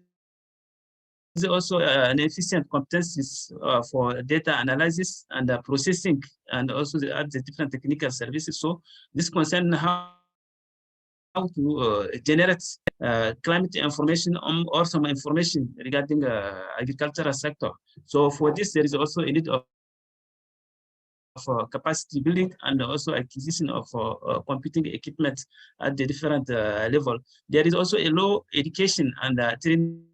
is also an efficient competencies for data analysis and processing, and also the different technical services. So this concerns how to generate climate information or some information regarding agricultural sector. So for this, there is also a need of capacity building and also acquisition of computing equipment at the different level. There is also a low education and training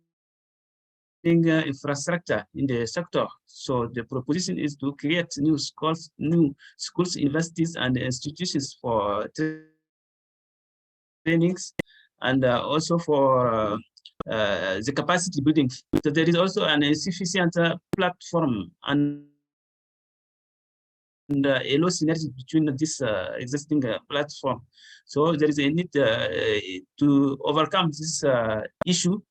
infrastructure in the sector. So the proposition is to create new schools, universities, and institutions for trainings, and also for the capacity building. So there is also an insufficient platform and a low synergy between this existing platform. So there is a need to overcome this issue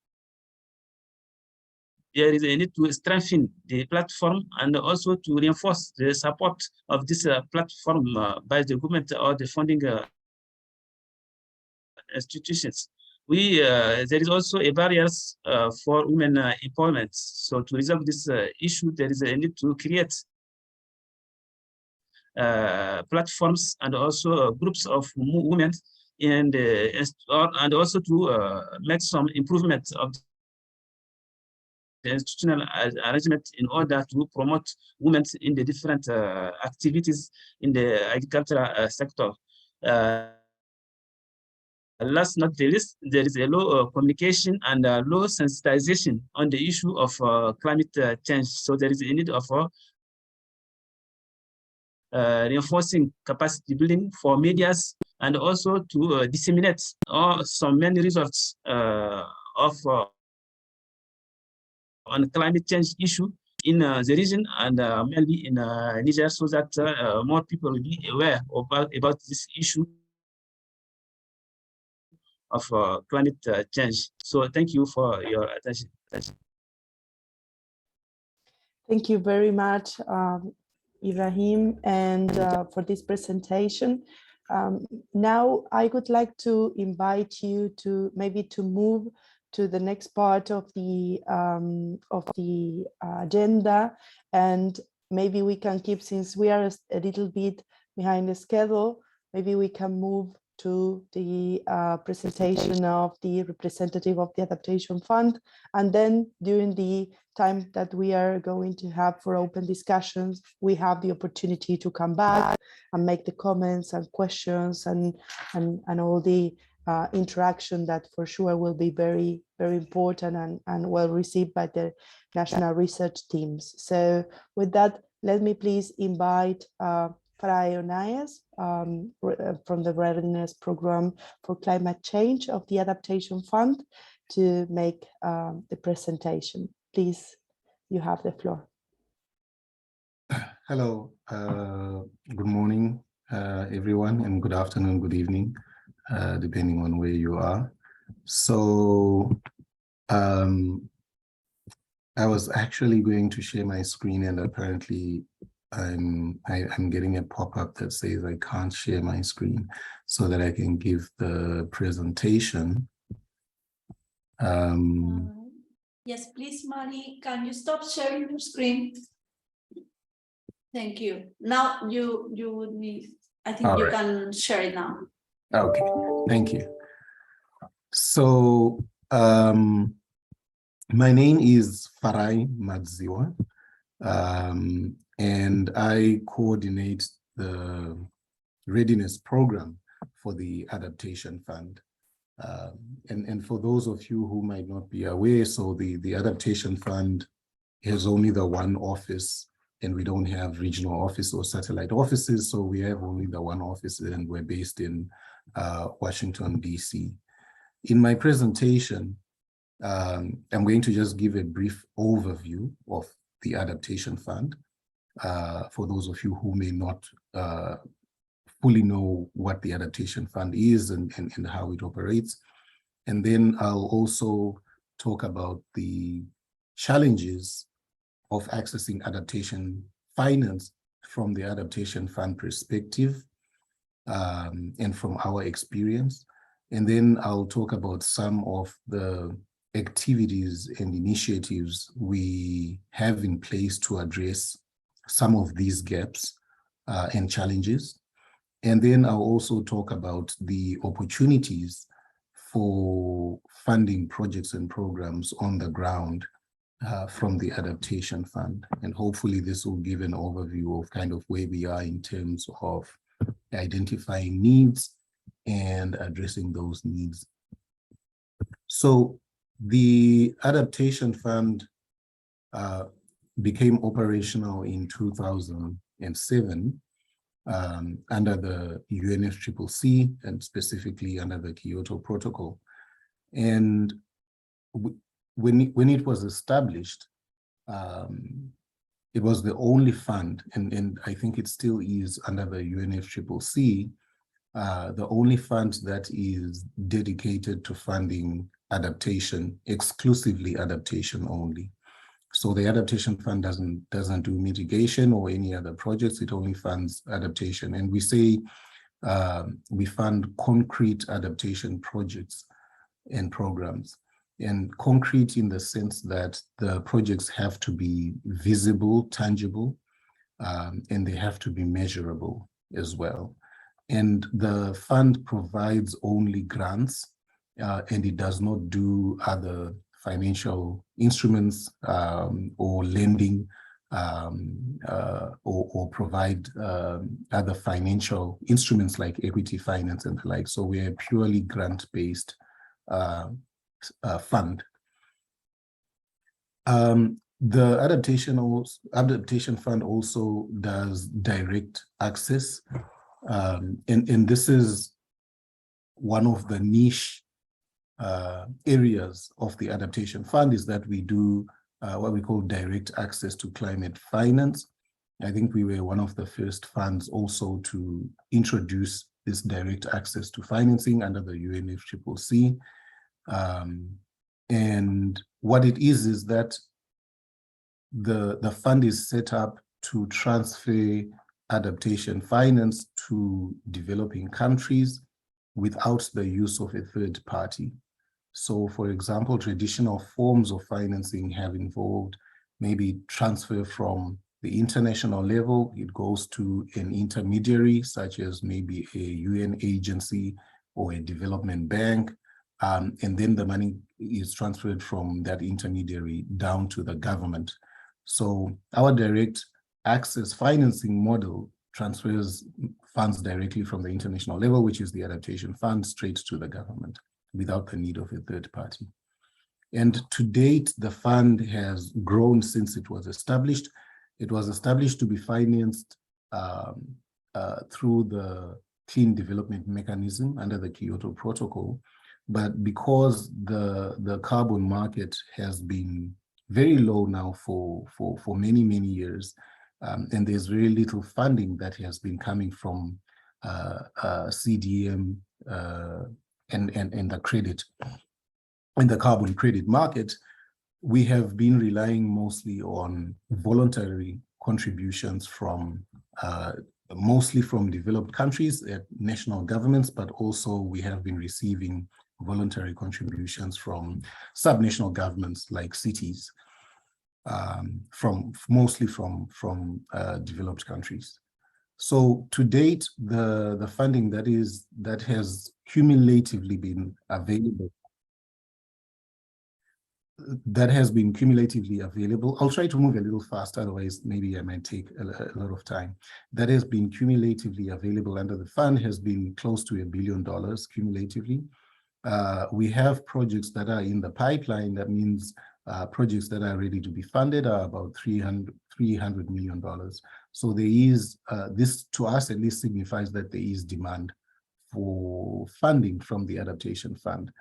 there is a need to strengthen the platform and also to reinforce the support of this platform by the government or the funding institutions. There is also a barriers for women employment. So to resolve this issue, there is a need to create platforms and also groups of women and also to make some improvements of the institutional arrangement in order to promote women in the different activities in the agricultural sector. Last not the least, there is a low communication and low sensitization on the issue of climate change. So there is a need of reinforcing capacity building for medias and also to disseminate some many results of on climate change issue in the region and mainly in Niger, so that more people will be aware about this issue of climate change. So thank you for your attention. Thank you very much, Ibrahim, and for this presentation. Now I would like to invite you to maybe to move to the next part of the agenda, and maybe we can keep, since we are a little bit behind the schedule, maybe we can move to the presentation of the representative of the Adaptation Fund, and then during the time that we are going to have for open discussions, we have the opportunity to come back and make the comments and questions and all the interaction that for sure will be very, very important and well received by the national research teams. So with that, let me please invite Farai Onayas from the Readiness Program for Climate Change of the Adaptation Fund to make the presentation. Please, you have the floor. Hello, good morning, everyone, and good afternoon, good evening, depending on where you are. So I was actually going to share my screen, and apparently I'm getting a pop-up that says I can't share my screen so that I can give the presentation. Yes, please, Mari, can you stop sharing your screen? Thank you. Now you would need, I think you can share it now. Okay, thank you. So my name is Farai Madziwa, and I coordinate the readiness program for the Adaptation Fund. And for those of you who might not be aware, so the Adaptation Fund has only the one office, and we don't have regional office or satellite offices, so we have only the one office, and we're based in Washington, DC. In my presentation, I'm going to just give a brief overview of the Adaptation Fund for those of you who may not fully know what the Adaptation Fund is and how it operates. And then I'll also talk about the challenges of accessing adaptation finance from the Adaptation Fund perspective and from our experience. And then I'll talk about some of the activities and initiatives we have in place to address some of these gaps and challenges. And then I'll also talk about the opportunities for funding projects and programs on the ground from the Adaptation Fund. And hopefully this will give an overview of kind of where we are in terms of identifying needs and addressing those needs. So the Adaptation Fund became operational in 2007 under the UNFCCC and specifically under the Kyoto Protocol. And when it was established, it was the only fund, and I think it still is under the UNFCCC, the only fund that is dedicated to funding adaptation, exclusively adaptation only. So the Adaptation Fund doesn't do mitigation or any other projects. It only funds adaptation. And we say we fund concrete adaptation projects and programs. And concrete in the sense that the projects have to be visible, tangible, and they have to be measurable as well. And the fund provides only grants, and it does not do other financial instruments or lending or provide other financial instruments like equity finance and the like. So we are a purely grant-based fund. The Adaptation Fund also does direct access, and this is one of the niche areas of the Adaptation Fund, is that we do what we call direct access to climate finance. I think we were one of the first funds also to introduce this direct access to financing under the UNFCCC. And what it is that the fund is set up to transfer adaptation finance to developing countries without the use of a third party. So, for example, traditional forms of financing have involved maybe transfer from the international level. It goes to an intermediary, such as maybe a UN agency or a development bank. And then the money is transferred from that intermediary down to the government. So our direct access financing model transfers funds directly from the international level, which is the Adaptation Fund, straight to the government without the need of a third party. And to date, the fund has grown since it was established. It was established to be financed through the Clean Development Mechanism under the Kyoto Protocol. But because the carbon market has been very low now for many, many years, and there's very little funding that has been coming from CDM and the credit, in the carbon credit market, we have been relying mostly on voluntary contributions from mostly from developed countries at national governments, but also we have been receiving voluntary contributions from subnational governments like cities, mostly from developed countries. So to date, the funding that has cumulatively been available, I'll try to move a little fast, otherwise maybe I might take a lot of time. That has been cumulatively available under the fund has been close to $1 billion cumulatively. We have projects that are in the pipeline. That means projects that are ready to be funded are about $300 million. So there is, this to us at least signifies that there is demand for funding from the Adaptation Fund.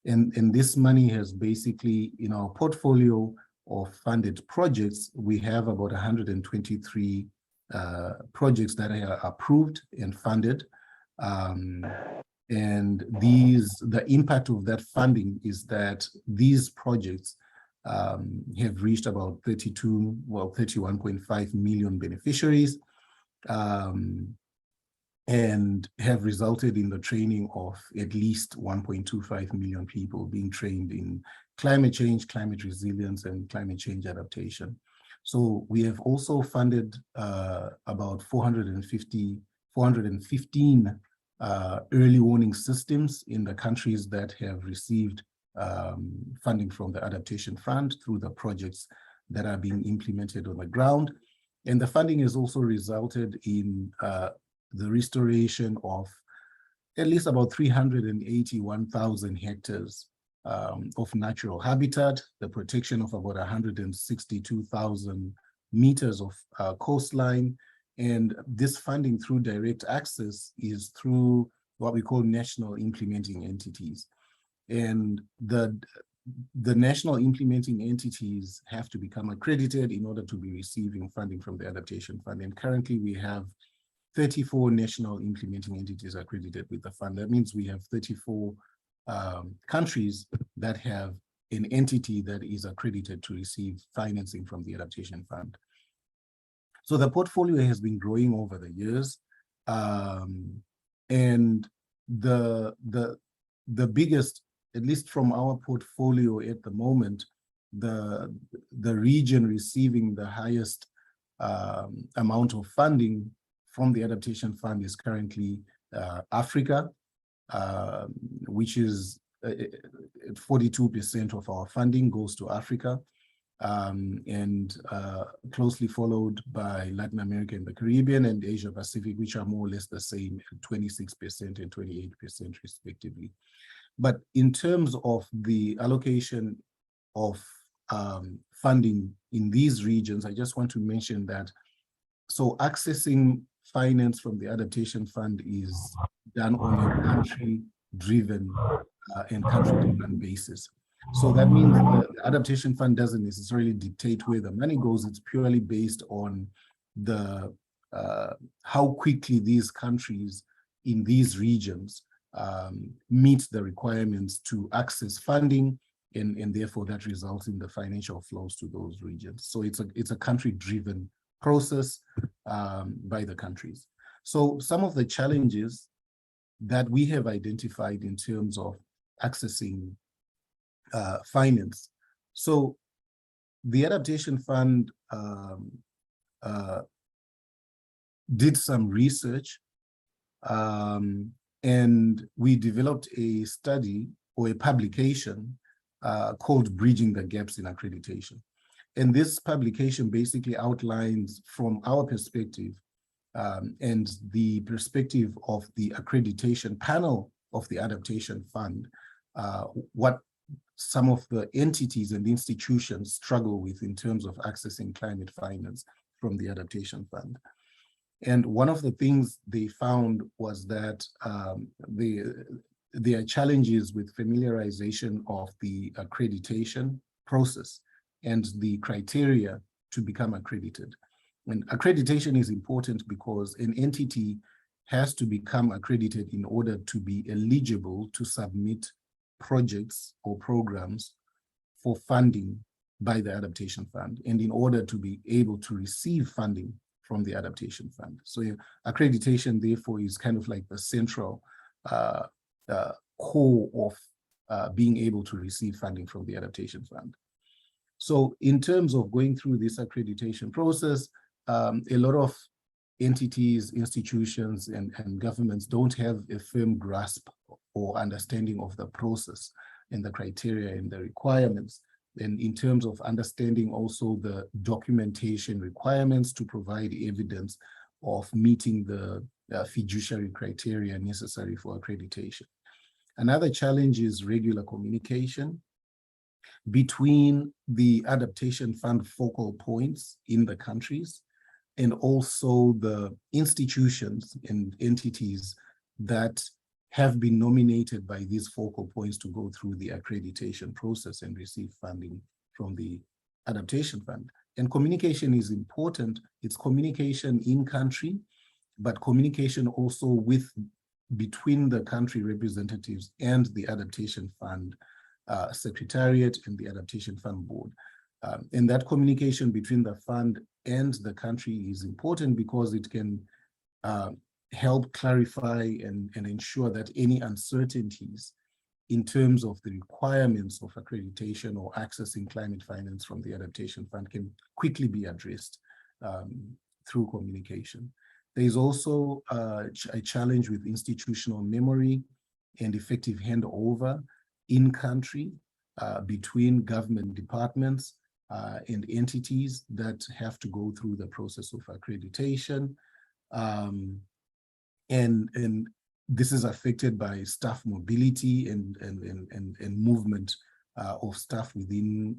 And this money has basically, in our portfolio of funded projects, we have about 123 projects that are approved and funded. And the impact of that funding is that these projects have reached about 31.5 million beneficiaries, and have resulted in the training of at least 1.25 million people being trained in climate change, climate resilience, and climate change adaptation. So we have also funded about 415 early warning systems in the countries that have received funding from the Adaptation Fund through the projects that are being implemented on the ground. And the funding has also resulted in the restoration of at least about 381,000 hectares of natural habitat, the protection of about 162,000 meters of coastline. And this funding through direct access is through what we call national implementing entities. And the national implementing entities have to become accredited in order to be receiving funding from the Adaptation Fund. And currently we have 34 national implementing entities accredited with the fund. That means we have 34 countries that have an entity that is accredited to receive financing from the Adaptation Fund. So the portfolio has been growing over the years, and the biggest, at least from our portfolio at the moment, the region receiving the highest amount of funding from the Adaptation Fund is currently Africa, which is 42% of our funding goes to Africa, and closely followed by Latin America and the Caribbean and Asia Pacific, which are more or less the same, 26% and 28% respectively. But in terms of the allocation of funding in these regions, I just want to mention that, so accessing finance from the Adaptation Fund is done on a country-driven and country-driven basis. So that means the Adaptation Fund doesn't necessarily dictate where the money goes. It's purely based on the how quickly these countries in these regions meet the requirements to access funding, and therefore that results in the financial flows to those regions. So it's a country-driven process by the countries. So some of the challenges that we have identified in terms of accessing finance. So the Adaptation Fund did some research, and we developed a study or a publication called Bridging the Gaps in Accreditation. And this publication basically outlines, from our perspective and the perspective of the accreditation panel of the Adaptation Fund, what some of the entities and institutions struggle with in terms of accessing climate finance from the Adaptation Fund. And one of the things they found was that there are challenges with familiarization of the accreditation process and the criteria to become accredited. And accreditation is important because an entity has to become accredited in order to be eligible to submit projects or programs for funding by the Adaptation Fund, and in order to be able to receive funding from the Adaptation Fund. So accreditation, therefore, is kind of like the central core of being able to receive funding from the Adaptation Fund. So in terms of going through this accreditation process, a lot of entities, institutions, and governments don't have a firm grasp or understanding of the process and the criteria and the requirements. And in terms of understanding also the documentation requirements to provide evidence of meeting the fiduciary criteria necessary for accreditation. Another challenge is regular communication between the Adaptation Fund focal points in the countries and also the institutions and entities that have been nominated by these focal points to go through the accreditation process and receive funding from the Adaptation Fund. And communication is important. It's communication in country, but communication also between the country representatives and the Adaptation Fund Secretariat and the Adaptation Fund Board. And that communication between the fund and the country is important because it can help clarify and ensure that any uncertainties in terms of the requirements of accreditation or accessing climate finance from the Adaptation Fund can quickly be addressed through communication. There is also a challenge with institutional memory and effective handover in country between government departments and entities that have to go through the process of accreditation. And this is affected by staff mobility and movement of staff within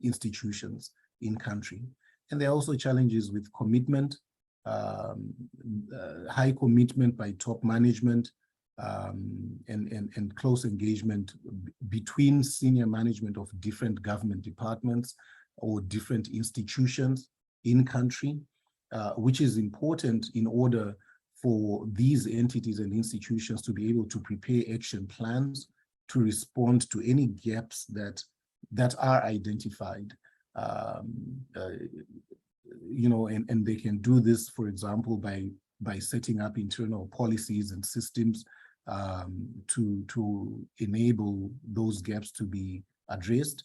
institutions in country. And there are also challenges with commitment, high commitment by top management, and close engagement between senior management of different government departments or different institutions in country, which is important in order for these entities and institutions to be able to prepare action plans to respond to any gaps that are identified. You know, and they can do this, for example, by setting up internal policies and systems to enable those gaps to be addressed,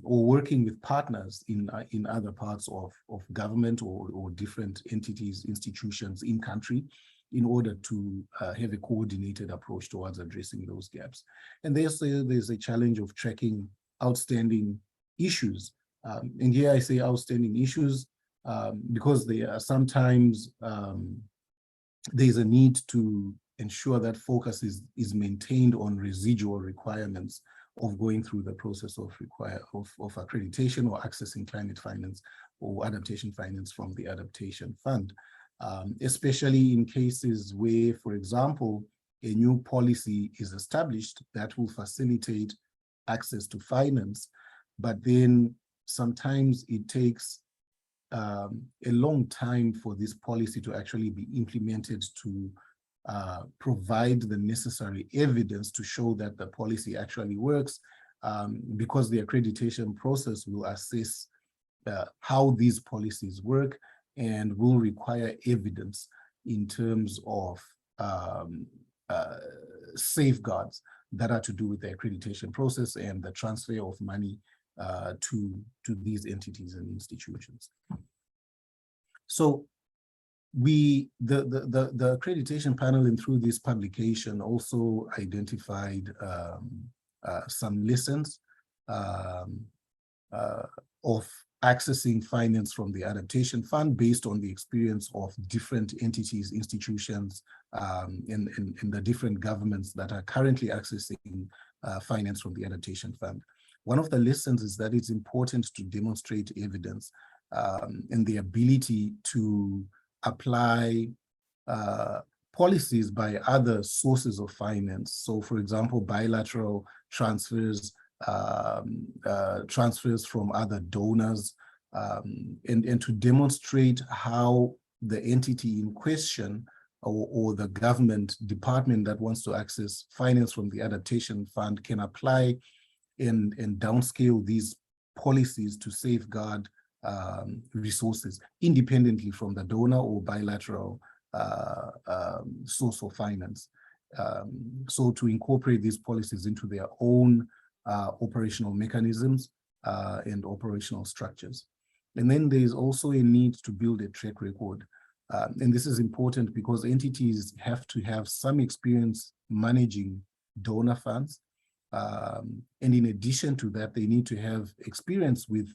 or working with partners in other parts of government or different entities, institutions in country, in order to have a coordinated approach towards addressing those gaps. And there's a challenge of tracking outstanding issues. And here I say outstanding issues because they are sometimes there's a need to ensure that focus is maintained on residual requirements of going through the process of accreditation or accessing climate finance or adaptation finance from the Adaptation Fund, especially in cases where, for example, a new policy is established that will facilitate access to finance, but then sometimes it takes a long time for this policy to actually be implemented to provide the necessary evidence to show that the policy actually works, because the accreditation process will assess how these policies work and will require evidence in terms of safeguards that are to do with the accreditation process and the transfer of money to these entities and institutions. So the accreditation panel, and through this publication, also identified some lessons of accessing finance from the Adaptation Fund based on the experience of different entities, institutions, and the different governments that are currently accessing finance from the Adaptation Fund. One of the lessons is that it's important to demonstrate evidence and the ability to apply policies by other sources of finance. So, for example, bilateral transfers, transfers from other donors, and to demonstrate how the entity in question or the government department that wants to access finance from the Adaptation Fund can apply and downscale these policies to safeguard resources independently from the donor or bilateral source of finance. So to incorporate these policies into their own operational mechanisms and operational structures. And then there's also a need to build a track record. And this is important because entities have to have some experience managing donor funds. And in addition to that, they need to have experience with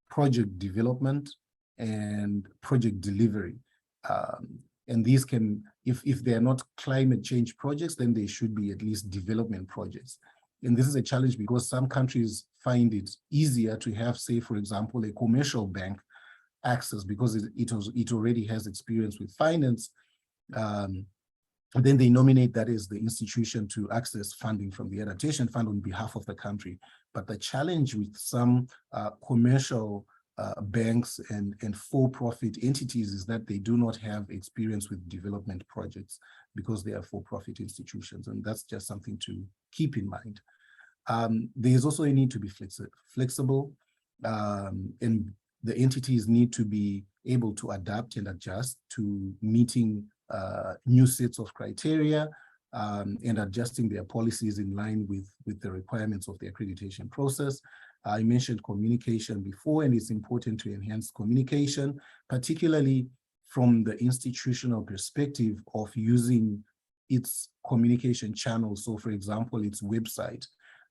project development and project delivery. And these can, if they are not climate change projects, then they should be at least development projects. And this is a challenge because some countries find it easier to have, say, for example, a commercial bank access because it already has experience with finance. And then they nominate that as the institution to access funding from the Adaptation Fund on behalf of the country. But the challenge with some commercial banks and for-profit entities is that they do not have experience with development projects because they are for-profit institutions. And that's just something to keep in mind. There's also a need to be flexible, and the entities need to be able to adapt and adjust to meeting new sets of criteria and adjusting their policies in line with the requirements of the accreditation process. I mentioned communication before, and it's important to enhance communication, particularly from the institutional perspective of using its communication channels. So, for example, its website.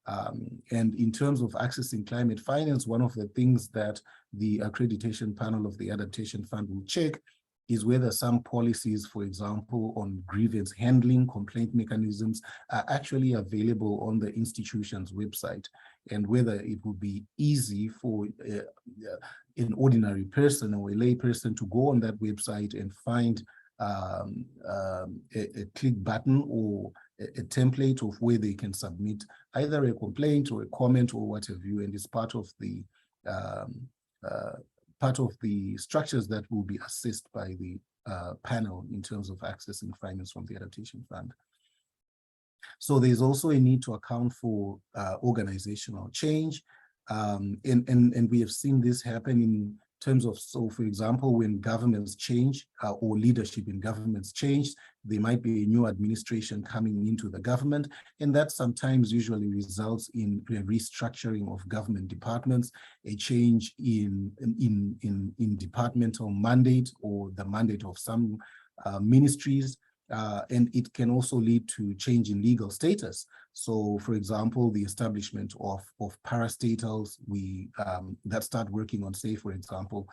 And in terms of accessing climate finance, one of the things that the accreditation panel of the Adaptation Fund will check is whether some policies, for example, on grievance handling, complaint mechanisms, are actually available on the institution's website, and whether it would be easy for an ordinary person or a lay person to go on that website and find a click button or a template of where they can submit either a complaint or a comment or what have you, and it's part of the structures that will be assessed by the panel in terms of accessing finance from the Adaptation Fund. So there's also a need to account for organizational change. And we have seen this happen in terms of, so for example, when governments change or leadership in governments change, there might be a new administration coming into the government, and that sometimes usually results in a restructuring of government departments, a change in departmental mandate or the mandate of some ministries. And it can also lead to change in legal status. So, for example, the establishment of parastatals that start working on, say, for example,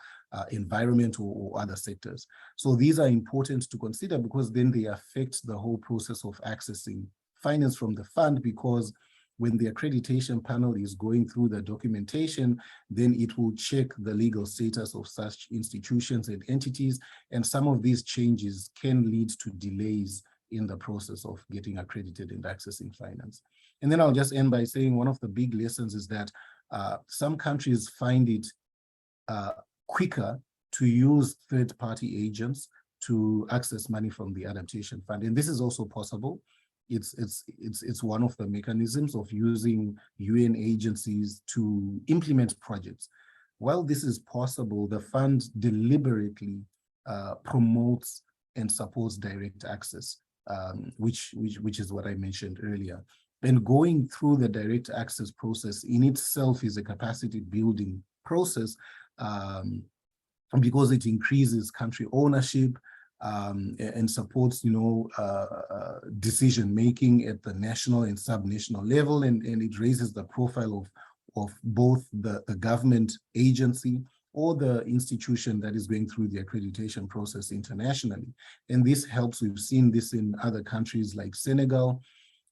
environment or other sectors. So these are important to consider because then they affect the whole process of accessing finance from the fund, because when the accreditation panel is going through the documentation, then it will check the legal status of such institutions and entities. And some of these changes can lead to delays in the process of getting accredited and accessing finance. And then I'll just end by saying one of the big lessons is that some countries find it quicker to use third-party agents to access money from the Adaptation Fund. And this is also possible. It's one of the mechanisms of using UN agencies to implement projects. While this is possible, the fund deliberately promotes and supports direct access, which is what I mentioned earlier. And going through the direct access process in itself is a capacity building process because it increases country ownership, and supports, decision making at the national and subnational level, and it raises the profile of both the government agency or the institution that is going through the accreditation process internationally. And this helps. We've seen this in other countries like Senegal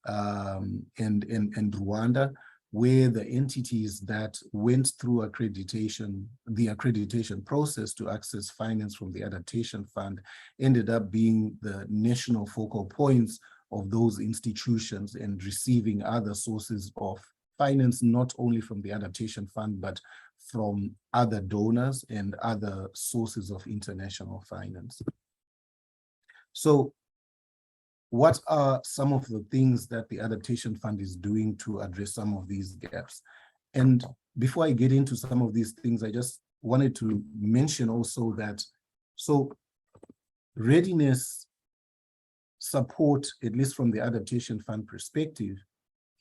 and Rwanda, where the entities that went through the accreditation process to access finance from the Adaptation Fund ended up being the national focal points of those institutions and receiving other sources of finance, not only from the Adaptation Fund, but from other donors and other sources of international finance. So, what are some of the things that the Adaptation Fund is doing to address some of these gaps? And before I get into some of these things, I just wanted to mention also that, so readiness support, at least from the Adaptation Fund perspective,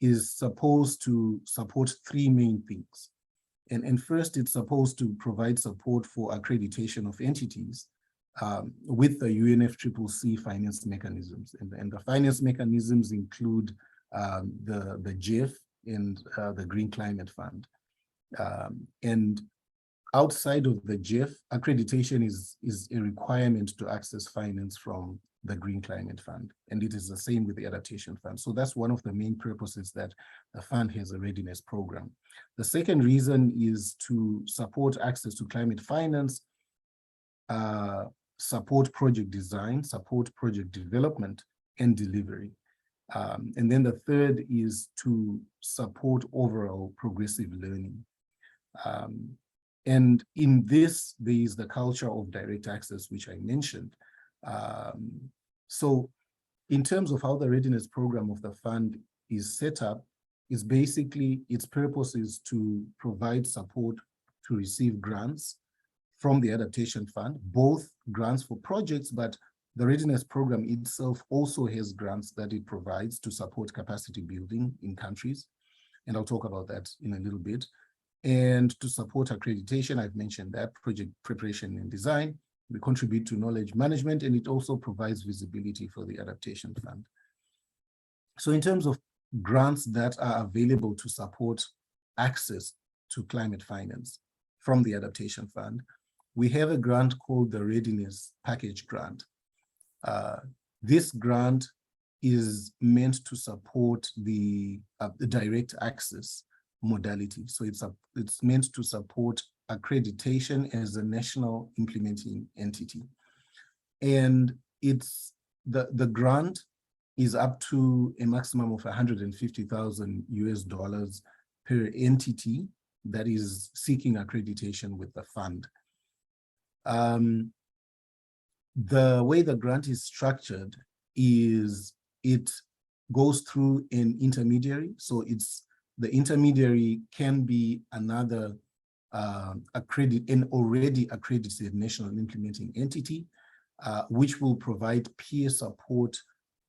is supposed to support three main things. And first, it's supposed to provide support for accreditation of entities with the UNFCCC finance mechanisms. And the finance mechanisms include the GEF and the Green Climate Fund. And outside of the GEF, accreditation is a requirement to access finance from the Green Climate Fund. And it is the same with the Adaptation Fund. So that's one of the main purposes that the fund has a readiness program. The second reason is to support access to climate finance, support project design, support project development and delivery. And then the third is to support overall progressive learning. And in this, there is the culture of direct access, which I mentioned. So in terms of how the readiness program of the fund is set up, is basically, its purpose is to provide support to receive grants from the Adaptation Fund, both grants for projects, but the readiness program itself also has grants that it provides to support capacity building in countries. And I'll talk about that in a little bit. And to support accreditation, I've mentioned that, project preparation and design. We contribute to knowledge management, and it also provides visibility for the Adaptation Fund. So in terms of grants that are available to support access to climate finance from the Adaptation Fund, we have a grant called the Readiness Package Grant. This grant is meant to support the direct access modality. So it's meant to support accreditation as a national implementing entity. And it's the grant is up to a maximum of $150,000 per entity that is seeking accreditation with the fund. The way the grant is structured is it goes through an intermediary. So the intermediary can be another an already accredited national implementing entity, which will provide peer support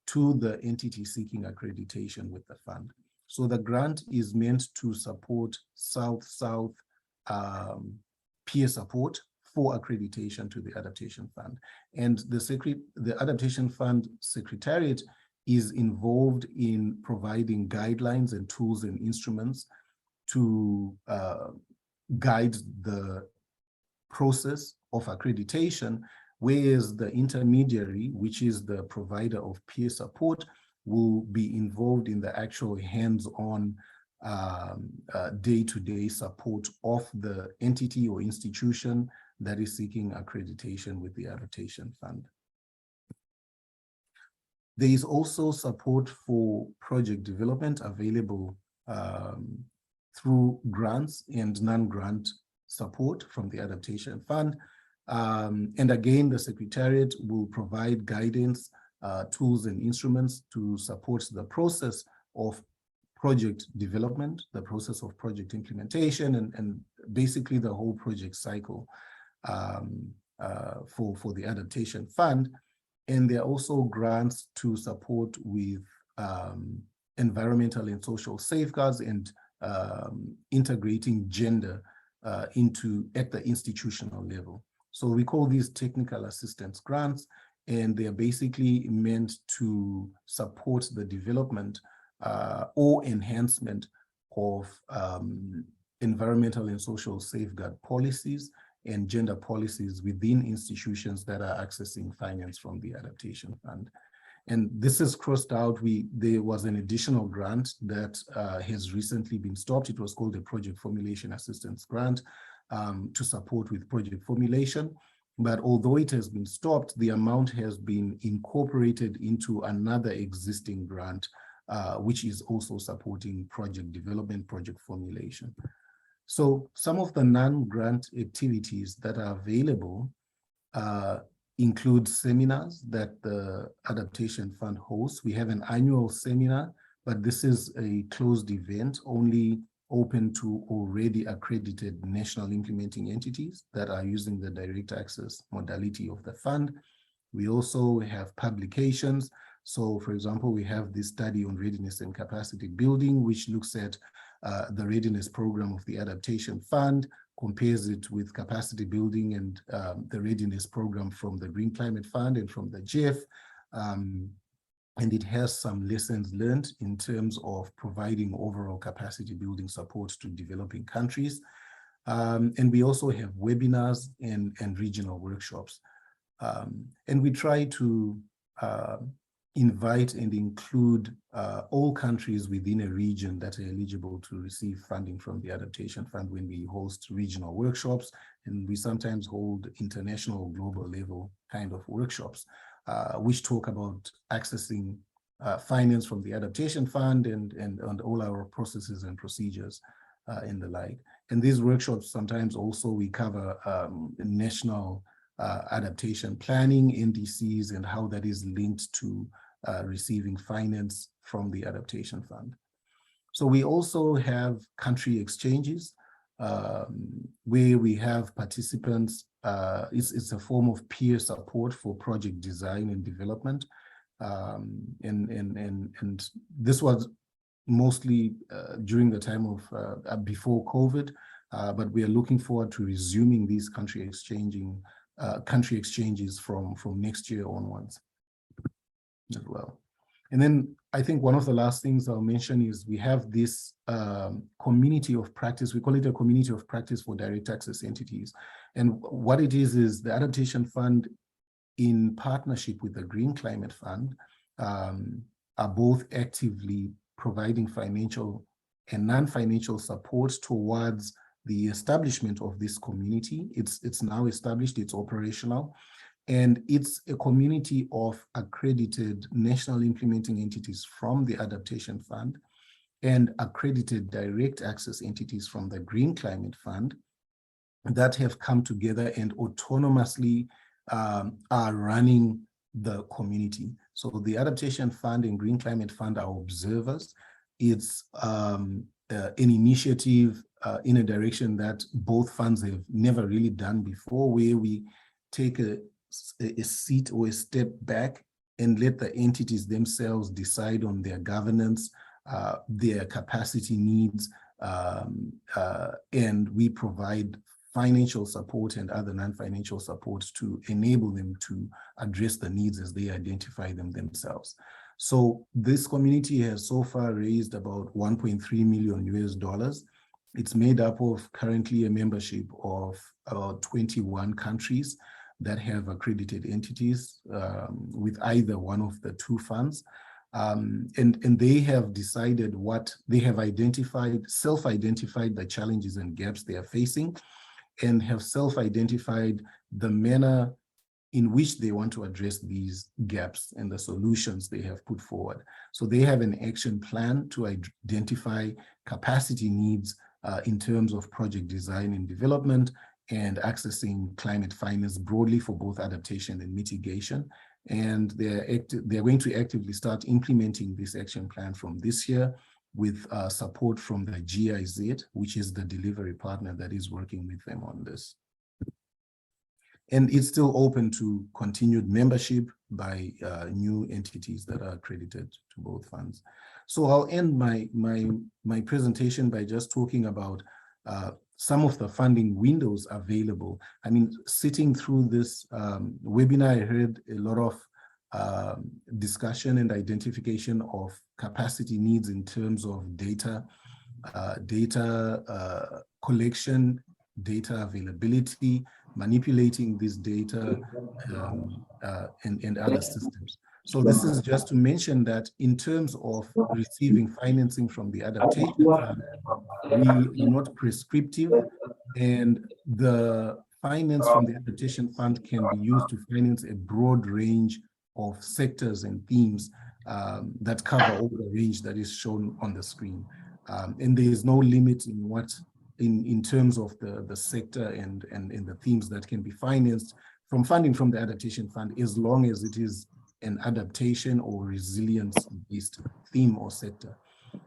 to the entity seeking accreditation with the fund. So the grant is meant to support South-South peer support for accreditation to the Adaptation Fund. And the Adaptation Fund Secretariat is involved in providing guidelines and tools and instruments to guide the process of accreditation, whereas the intermediary, which is the provider of peer support, will be involved in the actual hands-on day-to-day support of the entity or institution that is seeking accreditation with the Adaptation Fund. There is also support for project development available through grants and non-grant support from the Adaptation Fund. And again, the Secretariat will provide guidance, tools and instruments to support the process of project development, the process of project implementation, and basically the whole project cycle for the Adaptation Fund. And there are also grants to support with environmental and social safeguards and integrating gender at the institutional level. So we call these technical assistance grants, and they are basically meant to support the development or enhancement of environmental and social safeguard policies and gender policies within institutions that are accessing finance from the Adaptation Fund. And this is crossed out. There was an additional grant that has recently been stopped. It was called a Project Formulation Assistance Grant to support with project formulation. But although it has been stopped, the amount has been incorporated into another existing grant, which is also supporting project development, project formulation. So some of the non-grant activities that are available include seminars that the Adaptation Fund hosts. We have an annual seminar, but this is a closed event, only open to already accredited national implementing entities that are using the direct access modality of the fund. We also have publications. So for example, we have this study on readiness and capacity building, which looks at the readiness program of the Adaptation Fund, compares it with capacity building and the readiness program from the Green Climate Fund and from the GEF. And it has some lessons learned in terms of providing overall capacity building support to developing countries. And we also have webinars and regional workshops. And we try to invite and include all countries within a region that are eligible to receive funding from the Adaptation Fund when we host regional workshops, and we sometimes hold international global level kind of workshops, which talk about accessing finance from the Adaptation Fund and all our processes and procedures and the like. And these workshops, sometimes also we cover national adaptation planning, NDCs, and how that is linked to receiving finance from the Adaptation Fund. So we also have country exchanges where we have participants. It's a form of peer support for project design and development. And this was mostly during the time of before COVID, but we are looking forward to resuming these country exchanges from next year onwards as well. And then I think one of the last things I'll mention is we have this community of practice. We call it a community of practice for direct access entities. And what it is the Adaptation Fund, in partnership with the Green Climate Fund, are both actively providing financial and non-financial support towards the establishment of this community. It's now established, it's operational, and it's a community of accredited national implementing entities from the Adaptation Fund and accredited direct access entities from the Green Climate Fund that have come together and autonomously are running the community. So the Adaptation Fund and Green Climate Fund are observers. It's an initiative in a direction that both funds have never really done before, where we take a seat or a step back and let the entities themselves decide on their governance, their capacity needs, and we provide financial support and other non-financial support to enable them to address the needs as they identify them themselves. So this community has so far raised about $1.3 million US. It's made up of currently a membership of about 21 countries that have accredited entities with either one of the two funds. And they have decided what they have identified, self-identified the challenges and gaps they are facing, and have self-identified the manner in which they want to address these gaps and the solutions they have put forward. So they have an action plan to identify capacity needs in terms of project design and development and accessing climate finance broadly for both adaptation and mitigation. And they're going to actively start implementing this action plan from this year with support from the GIZ, which is the delivery partner that is working with them on this. And it's still open to continued membership by new entities that are accredited to both funds. So I'll end my presentation by just talking about some of the funding windows available. I mean, sitting through this webinar, I heard a lot of discussion and identification of capacity needs in terms of data collection, data availability, manipulating this data, and other systems. So this is just to mention that in terms of receiving financing from the Adaptation Fund, we are not prescriptive, and the finance from the Adaptation Fund can be used to finance a broad range of sectors and themes that cover all the range that is shown on the screen. And there is no limit in what, in terms of the sector and the themes that can be financed from funding from the Adaptation Fund, as long as it is an adaptation or resilience-based theme or sector.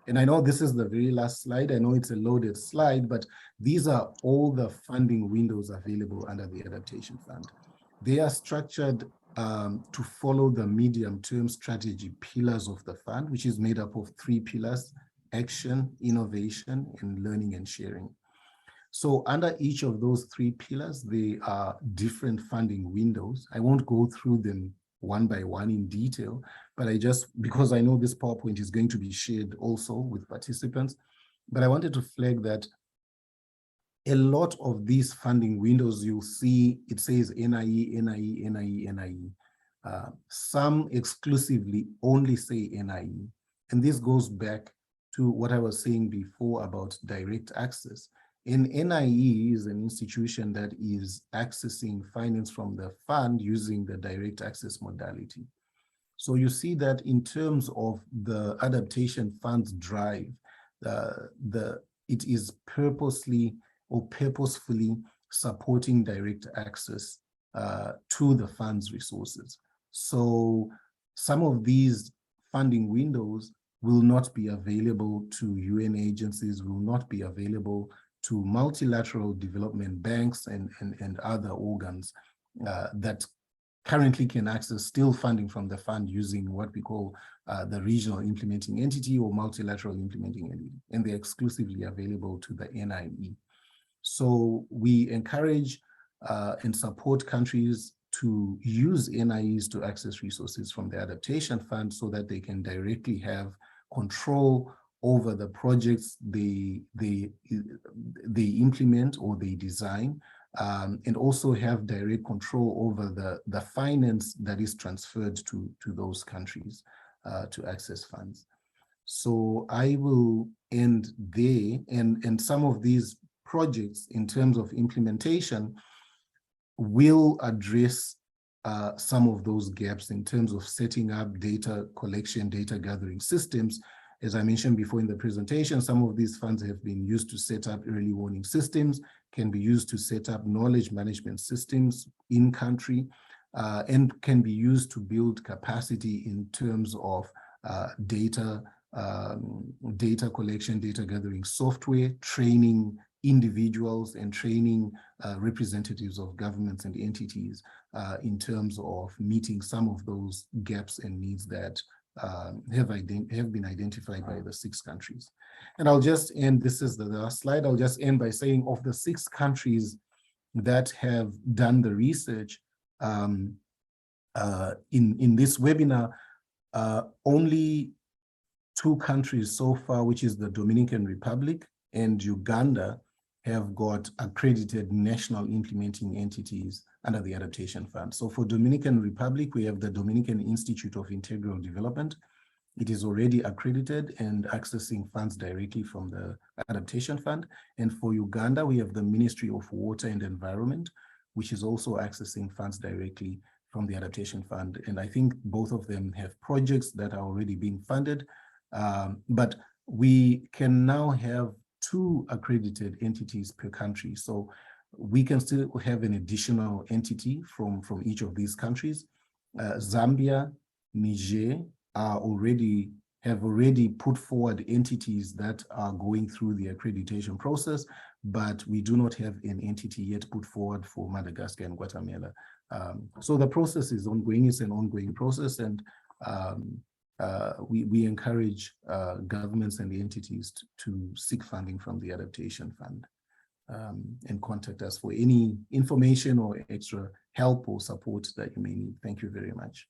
And I know this is the very last slide. I know it's a loaded slide, but these are all the funding windows available under the Adaptation Fund. They are structured to follow the medium-term strategy pillars of the fund, which is made up of 3 pillars: action, innovation, and learning and sharing. So under each of those 3 pillars, there are different funding windows. I won't go through them one by one in detail, but because I know this PowerPoint is going to be shared also with participants, but I wanted to flag that a lot of these funding windows, you'll see it says NIE, NIE, NIE, NIE. Some exclusively only say NIE. And this goes back to what I was saying before about direct access. And NIE is an institution that is accessing finance from the fund using the direct access modality. So you see that in terms of the Adaptation Fund's drive, it is purposely or purposefully supporting direct access to the fund's resources. So some of these funding windows will not be available to UN agencies, will not be available to multilateral development banks and other organs that currently can access still funding from the fund using what we call the regional implementing entity or multilateral implementing entity, and they're exclusively available to the NIE. So we encourage and support countries to use NIEs to access resources from the Adaptation Fund so that they can directly have control over the projects they implement or they design, and also have direct control over the finance that is transferred to those countries to access funds. So I will end there, and some of these projects in terms of implementation will address some of those gaps in terms of setting up data collection, data gathering systems. As I mentioned before in the presentation, some of these funds have been used to set up early warning systems, can be used to set up knowledge management systems in country, and can be used to build capacity in terms of data collection, data gathering software, training individuals and training representatives of governments and entities in terms of meeting some of those gaps and needs that have been identified by the 6 countries. And I'll just end, this is the last slide, I'll just end by saying of the 6 countries that have done the research in this webinar, only 2 countries so far, which is the Dominican Republic and Uganda, have got accredited national implementing entities under the Adaptation Fund. So for Dominican Republic, we have the Dominican Institute of Integral Development. It is already accredited and accessing funds directly from the Adaptation Fund. And for Uganda, we have the Ministry of Water and Environment, which is also accessing funds directly from the Adaptation Fund. And I think both of them have projects that are already being funded. But we can now have 2 accredited entities per country. So we can still have an additional entity from each of these countries. Zambia, Niger have already put forward entities that are going through the accreditation process, but we do not have an entity yet put forward for Madagascar and Guatemala. So the process is ongoing, it's an ongoing process, and we encourage governments and the entities to seek funding from the Adaptation Fund and contact us for any information or extra help or support that you may need. Thank you very much.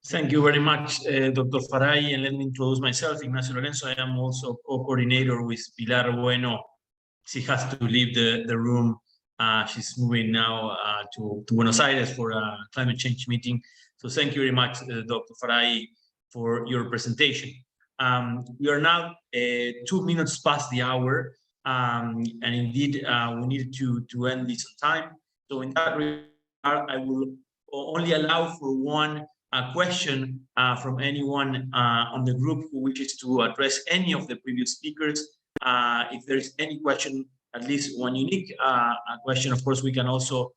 Thank you very much, Dr. Farai, and let me introduce myself, Ignacio Lorenzo. I am also co-coordinator with Pilar Bueno. She has to leave the room. She's moving now to Buenos Aires for a climate change meeting. So thank you very much, Dr. Farai, for your presentation. We are now 2 minutes past the hour, and indeed we need to end this on time. So in that regard, I will only allow for one question from anyone on the group who wishes to address any of the previous speakers. If there is any question, at least one unique question, of course, we can also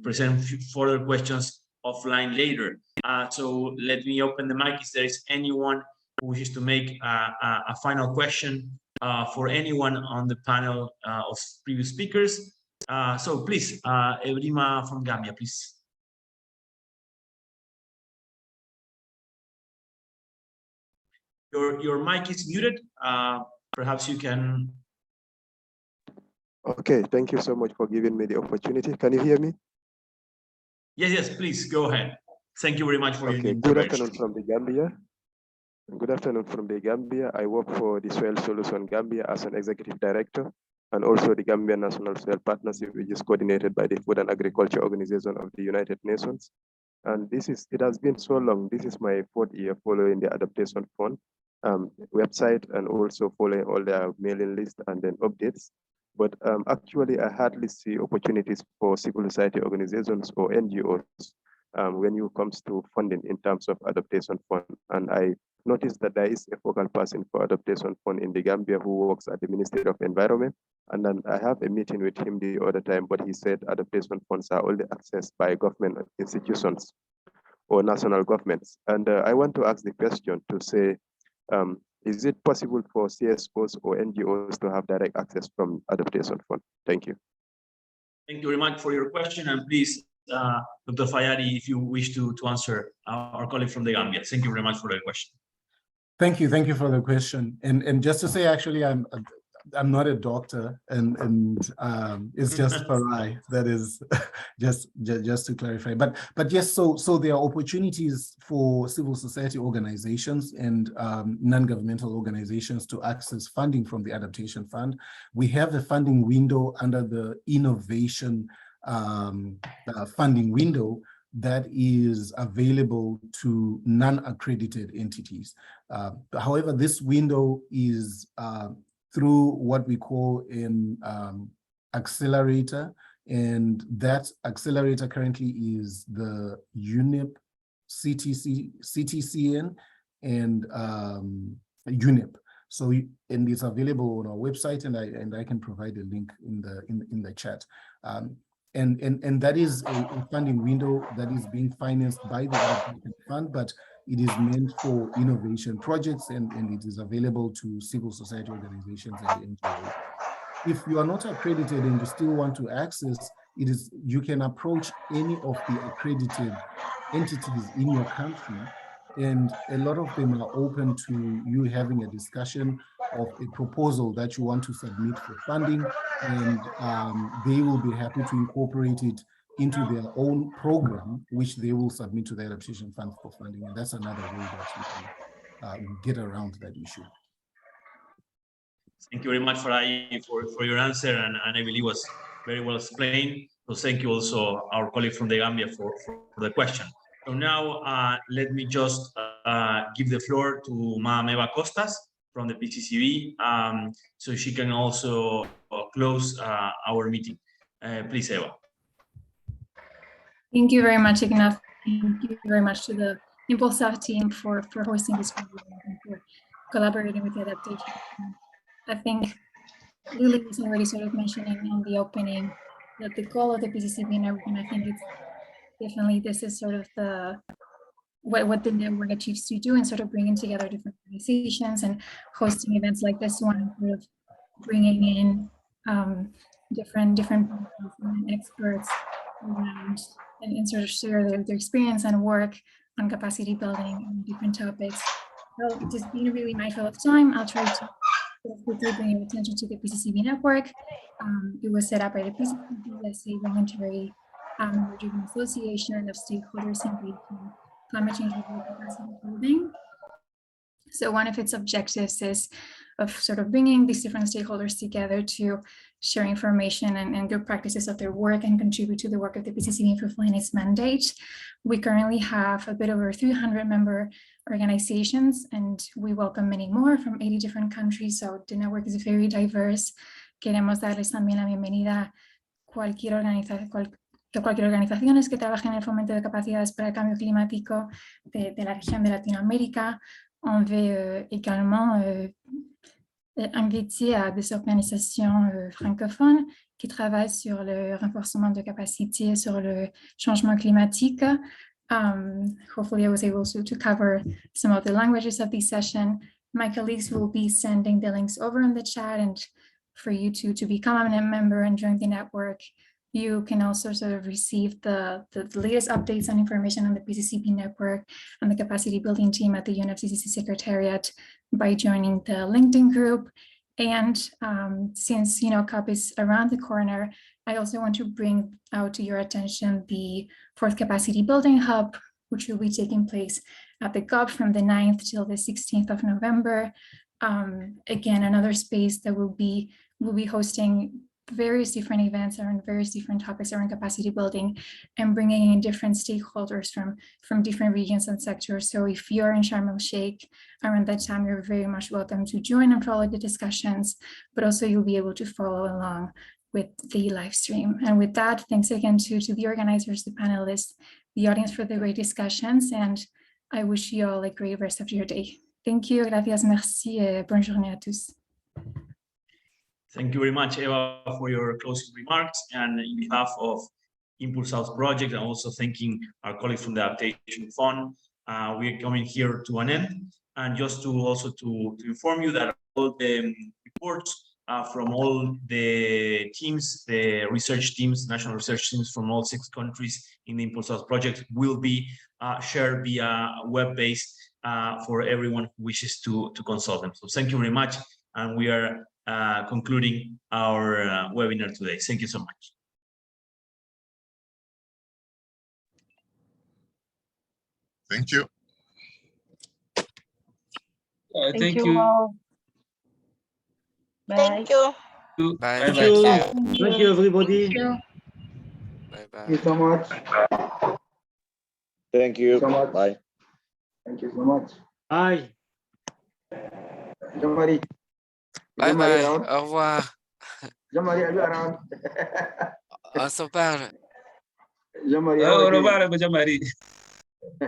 present further questions offline later. So let me open the mic if there is anyone who wishes to make a final question for anyone on the panel of previous speakers. So please, Avina from Gambia, please. Your mic is muted. Perhaps you can. Okay, thank you so much for giving me the opportunity. Can you hear me? Yes, please go ahead. Thank you very much for your intervention. Good afternoon from the Gambia. Good afternoon from the Gambia. I work for the Soil Solution Gambia as an executive director, and also the Gambia National Soil Partnership, which is coordinated by the Food and Agriculture Organization of the United Nations. And it has been so long. This is my 4th year following the Adaptation Fund website, and also following all their mailing list and then updates. But actually, I hardly see opportunities for civil society organizations or NGOs when it comes to funding in terms of Adaptation Fund. And I noticed that there is a focal person for Adaptation Fund in the Gambia who works at the Ministry of Environment. And then I have a meeting with him the other time, but he said Adaptation Funds are only accessed by government institutions or national governments. And I want to ask the question to say, is it possible for CSOs or NGOs to have direct access from Adaptation Fund? Thank you. Thank you very much for your question. And please, Dr. Fayari, if you wish to answer our colleague from the Gambia. Thank you very much for the question. Thank you for the question. And just to say, actually, I'm not a doctor, and it's just Farai. That is just to clarify. But yes, so there are opportunities for civil society organizations and non-governmental organizations to access funding from the Adaptation Fund. We have a funding window under the innovation funding window that is available to non-accredited entities. However, this window is through what we call an accelerator, and that accelerator currently is the UNEP, CTCN, and UNEP. So, and it's available on our website, and I can provide a link in the chat. And that is a funding window that is being financed by the Adaptation Fund, but it is meant for innovation projects and it is available to civil society organizations and NGOs. If you are not accredited and you still want to access, you can approach any of the accredited entities in your country, and a lot of them are open to you having a discussion of a proposal that you want to submit for funding, and they will be happy to incorporate it into their own program, which they will submit to the Adaptation Fund for funding. And that's another way that you can get around that issue. Thank you very much, Farai, for your answer, and I believe it was very well explained. So thank you also our colleague from the Gambia for the question. So now let me just give the floor to Ma'am Eva Costas from the PCCB, so she can also close our meeting. Please, Eva. Thank you very much, Ignacio. Thank you very much to the Impulsouth team for hosting this program and for collaborating with the Adaptation. I think Lily was already sort of mentioning in the opening that the goal of the PCCB network, and I think it's definitely this is sort of what the network achieves to do, and sort of bringing together different organizations and hosting events like this one, sort of bringing in different experts around and sort of share their experience and work on capacity building on different topics. So just being really mindful of time, I'll try to quickly bring your attention to the PCCB network. It was set up by the PCCB as a voluntary driven association of stakeholders engaged in climate change capacity building. So one of its objectives is of sort of bringing these different stakeholders together to share information and good practices of their work and contribute to the work of the PCCB in fulfilling its mandate. We currently have a bit over 300 member organizations, and we welcome many more from 80 different countries. So the network is very diverse. Queremos darles también la bienvenida a cualquier organizaciones que trabajen en el fomento de capacidades para el cambio climático de la región de Latinoamérica. On veut également inviter à des organisations francophones qui travaillent sur le renforcement de capacités sur le changement climatique. Hopefully I was able to cover some of the languages of this session. My colleagues will be sending the links over in the chat, and for you to become a member and join the network. You can also sort of receive the latest updates and information on the PCCB network and the capacity building team at the UNFCCC Secretariat by joining the LinkedIn group. And since COP is around the corner, I also want to bring out to your attention the 4th Capacity Building Hub, which will be taking place at the COP from the 9th till the 16th of November. Again, another space that will be hosting various different events around various different topics around capacity building and bringing in different stakeholders from different regions and sectors. So if you're in Sharm el-Sheikh around that time, you're very much welcome to join and follow the discussions, but also you'll be able to follow along with the live stream. And with that, thanks again to the organizers, the panelists, the audience for the great discussions, and I wish you all a great rest of your day. Thank you, gracias, merci, et bonne journée à tous. Thank you very much, Eva, for your closing remarks. And in behalf of Impulsouth project, and also thanking our colleagues from the Adaptation Fund, we are coming here to an end. And just to inform you that all the reports from all the teams, the research teams, national research teams from all 6 countries in the Impulsouth project will be shared via web-based for everyone who wishes to consult them. So thank you very much. And we are concluding our webinar today. Thank you so much. Thank you. Thank you all. Bye. Thank you. Bye. Thank you. Thank you, everybody. Thank you. Bye-bye. Thank you so much. Thank you so much. Bye. Thank you so much. Bye. Jean-Marie. Bye-bye. Au revoir. Jean-Marie, are you around? On se parle. Jean-Marie, Au revoir, Jean-Marie.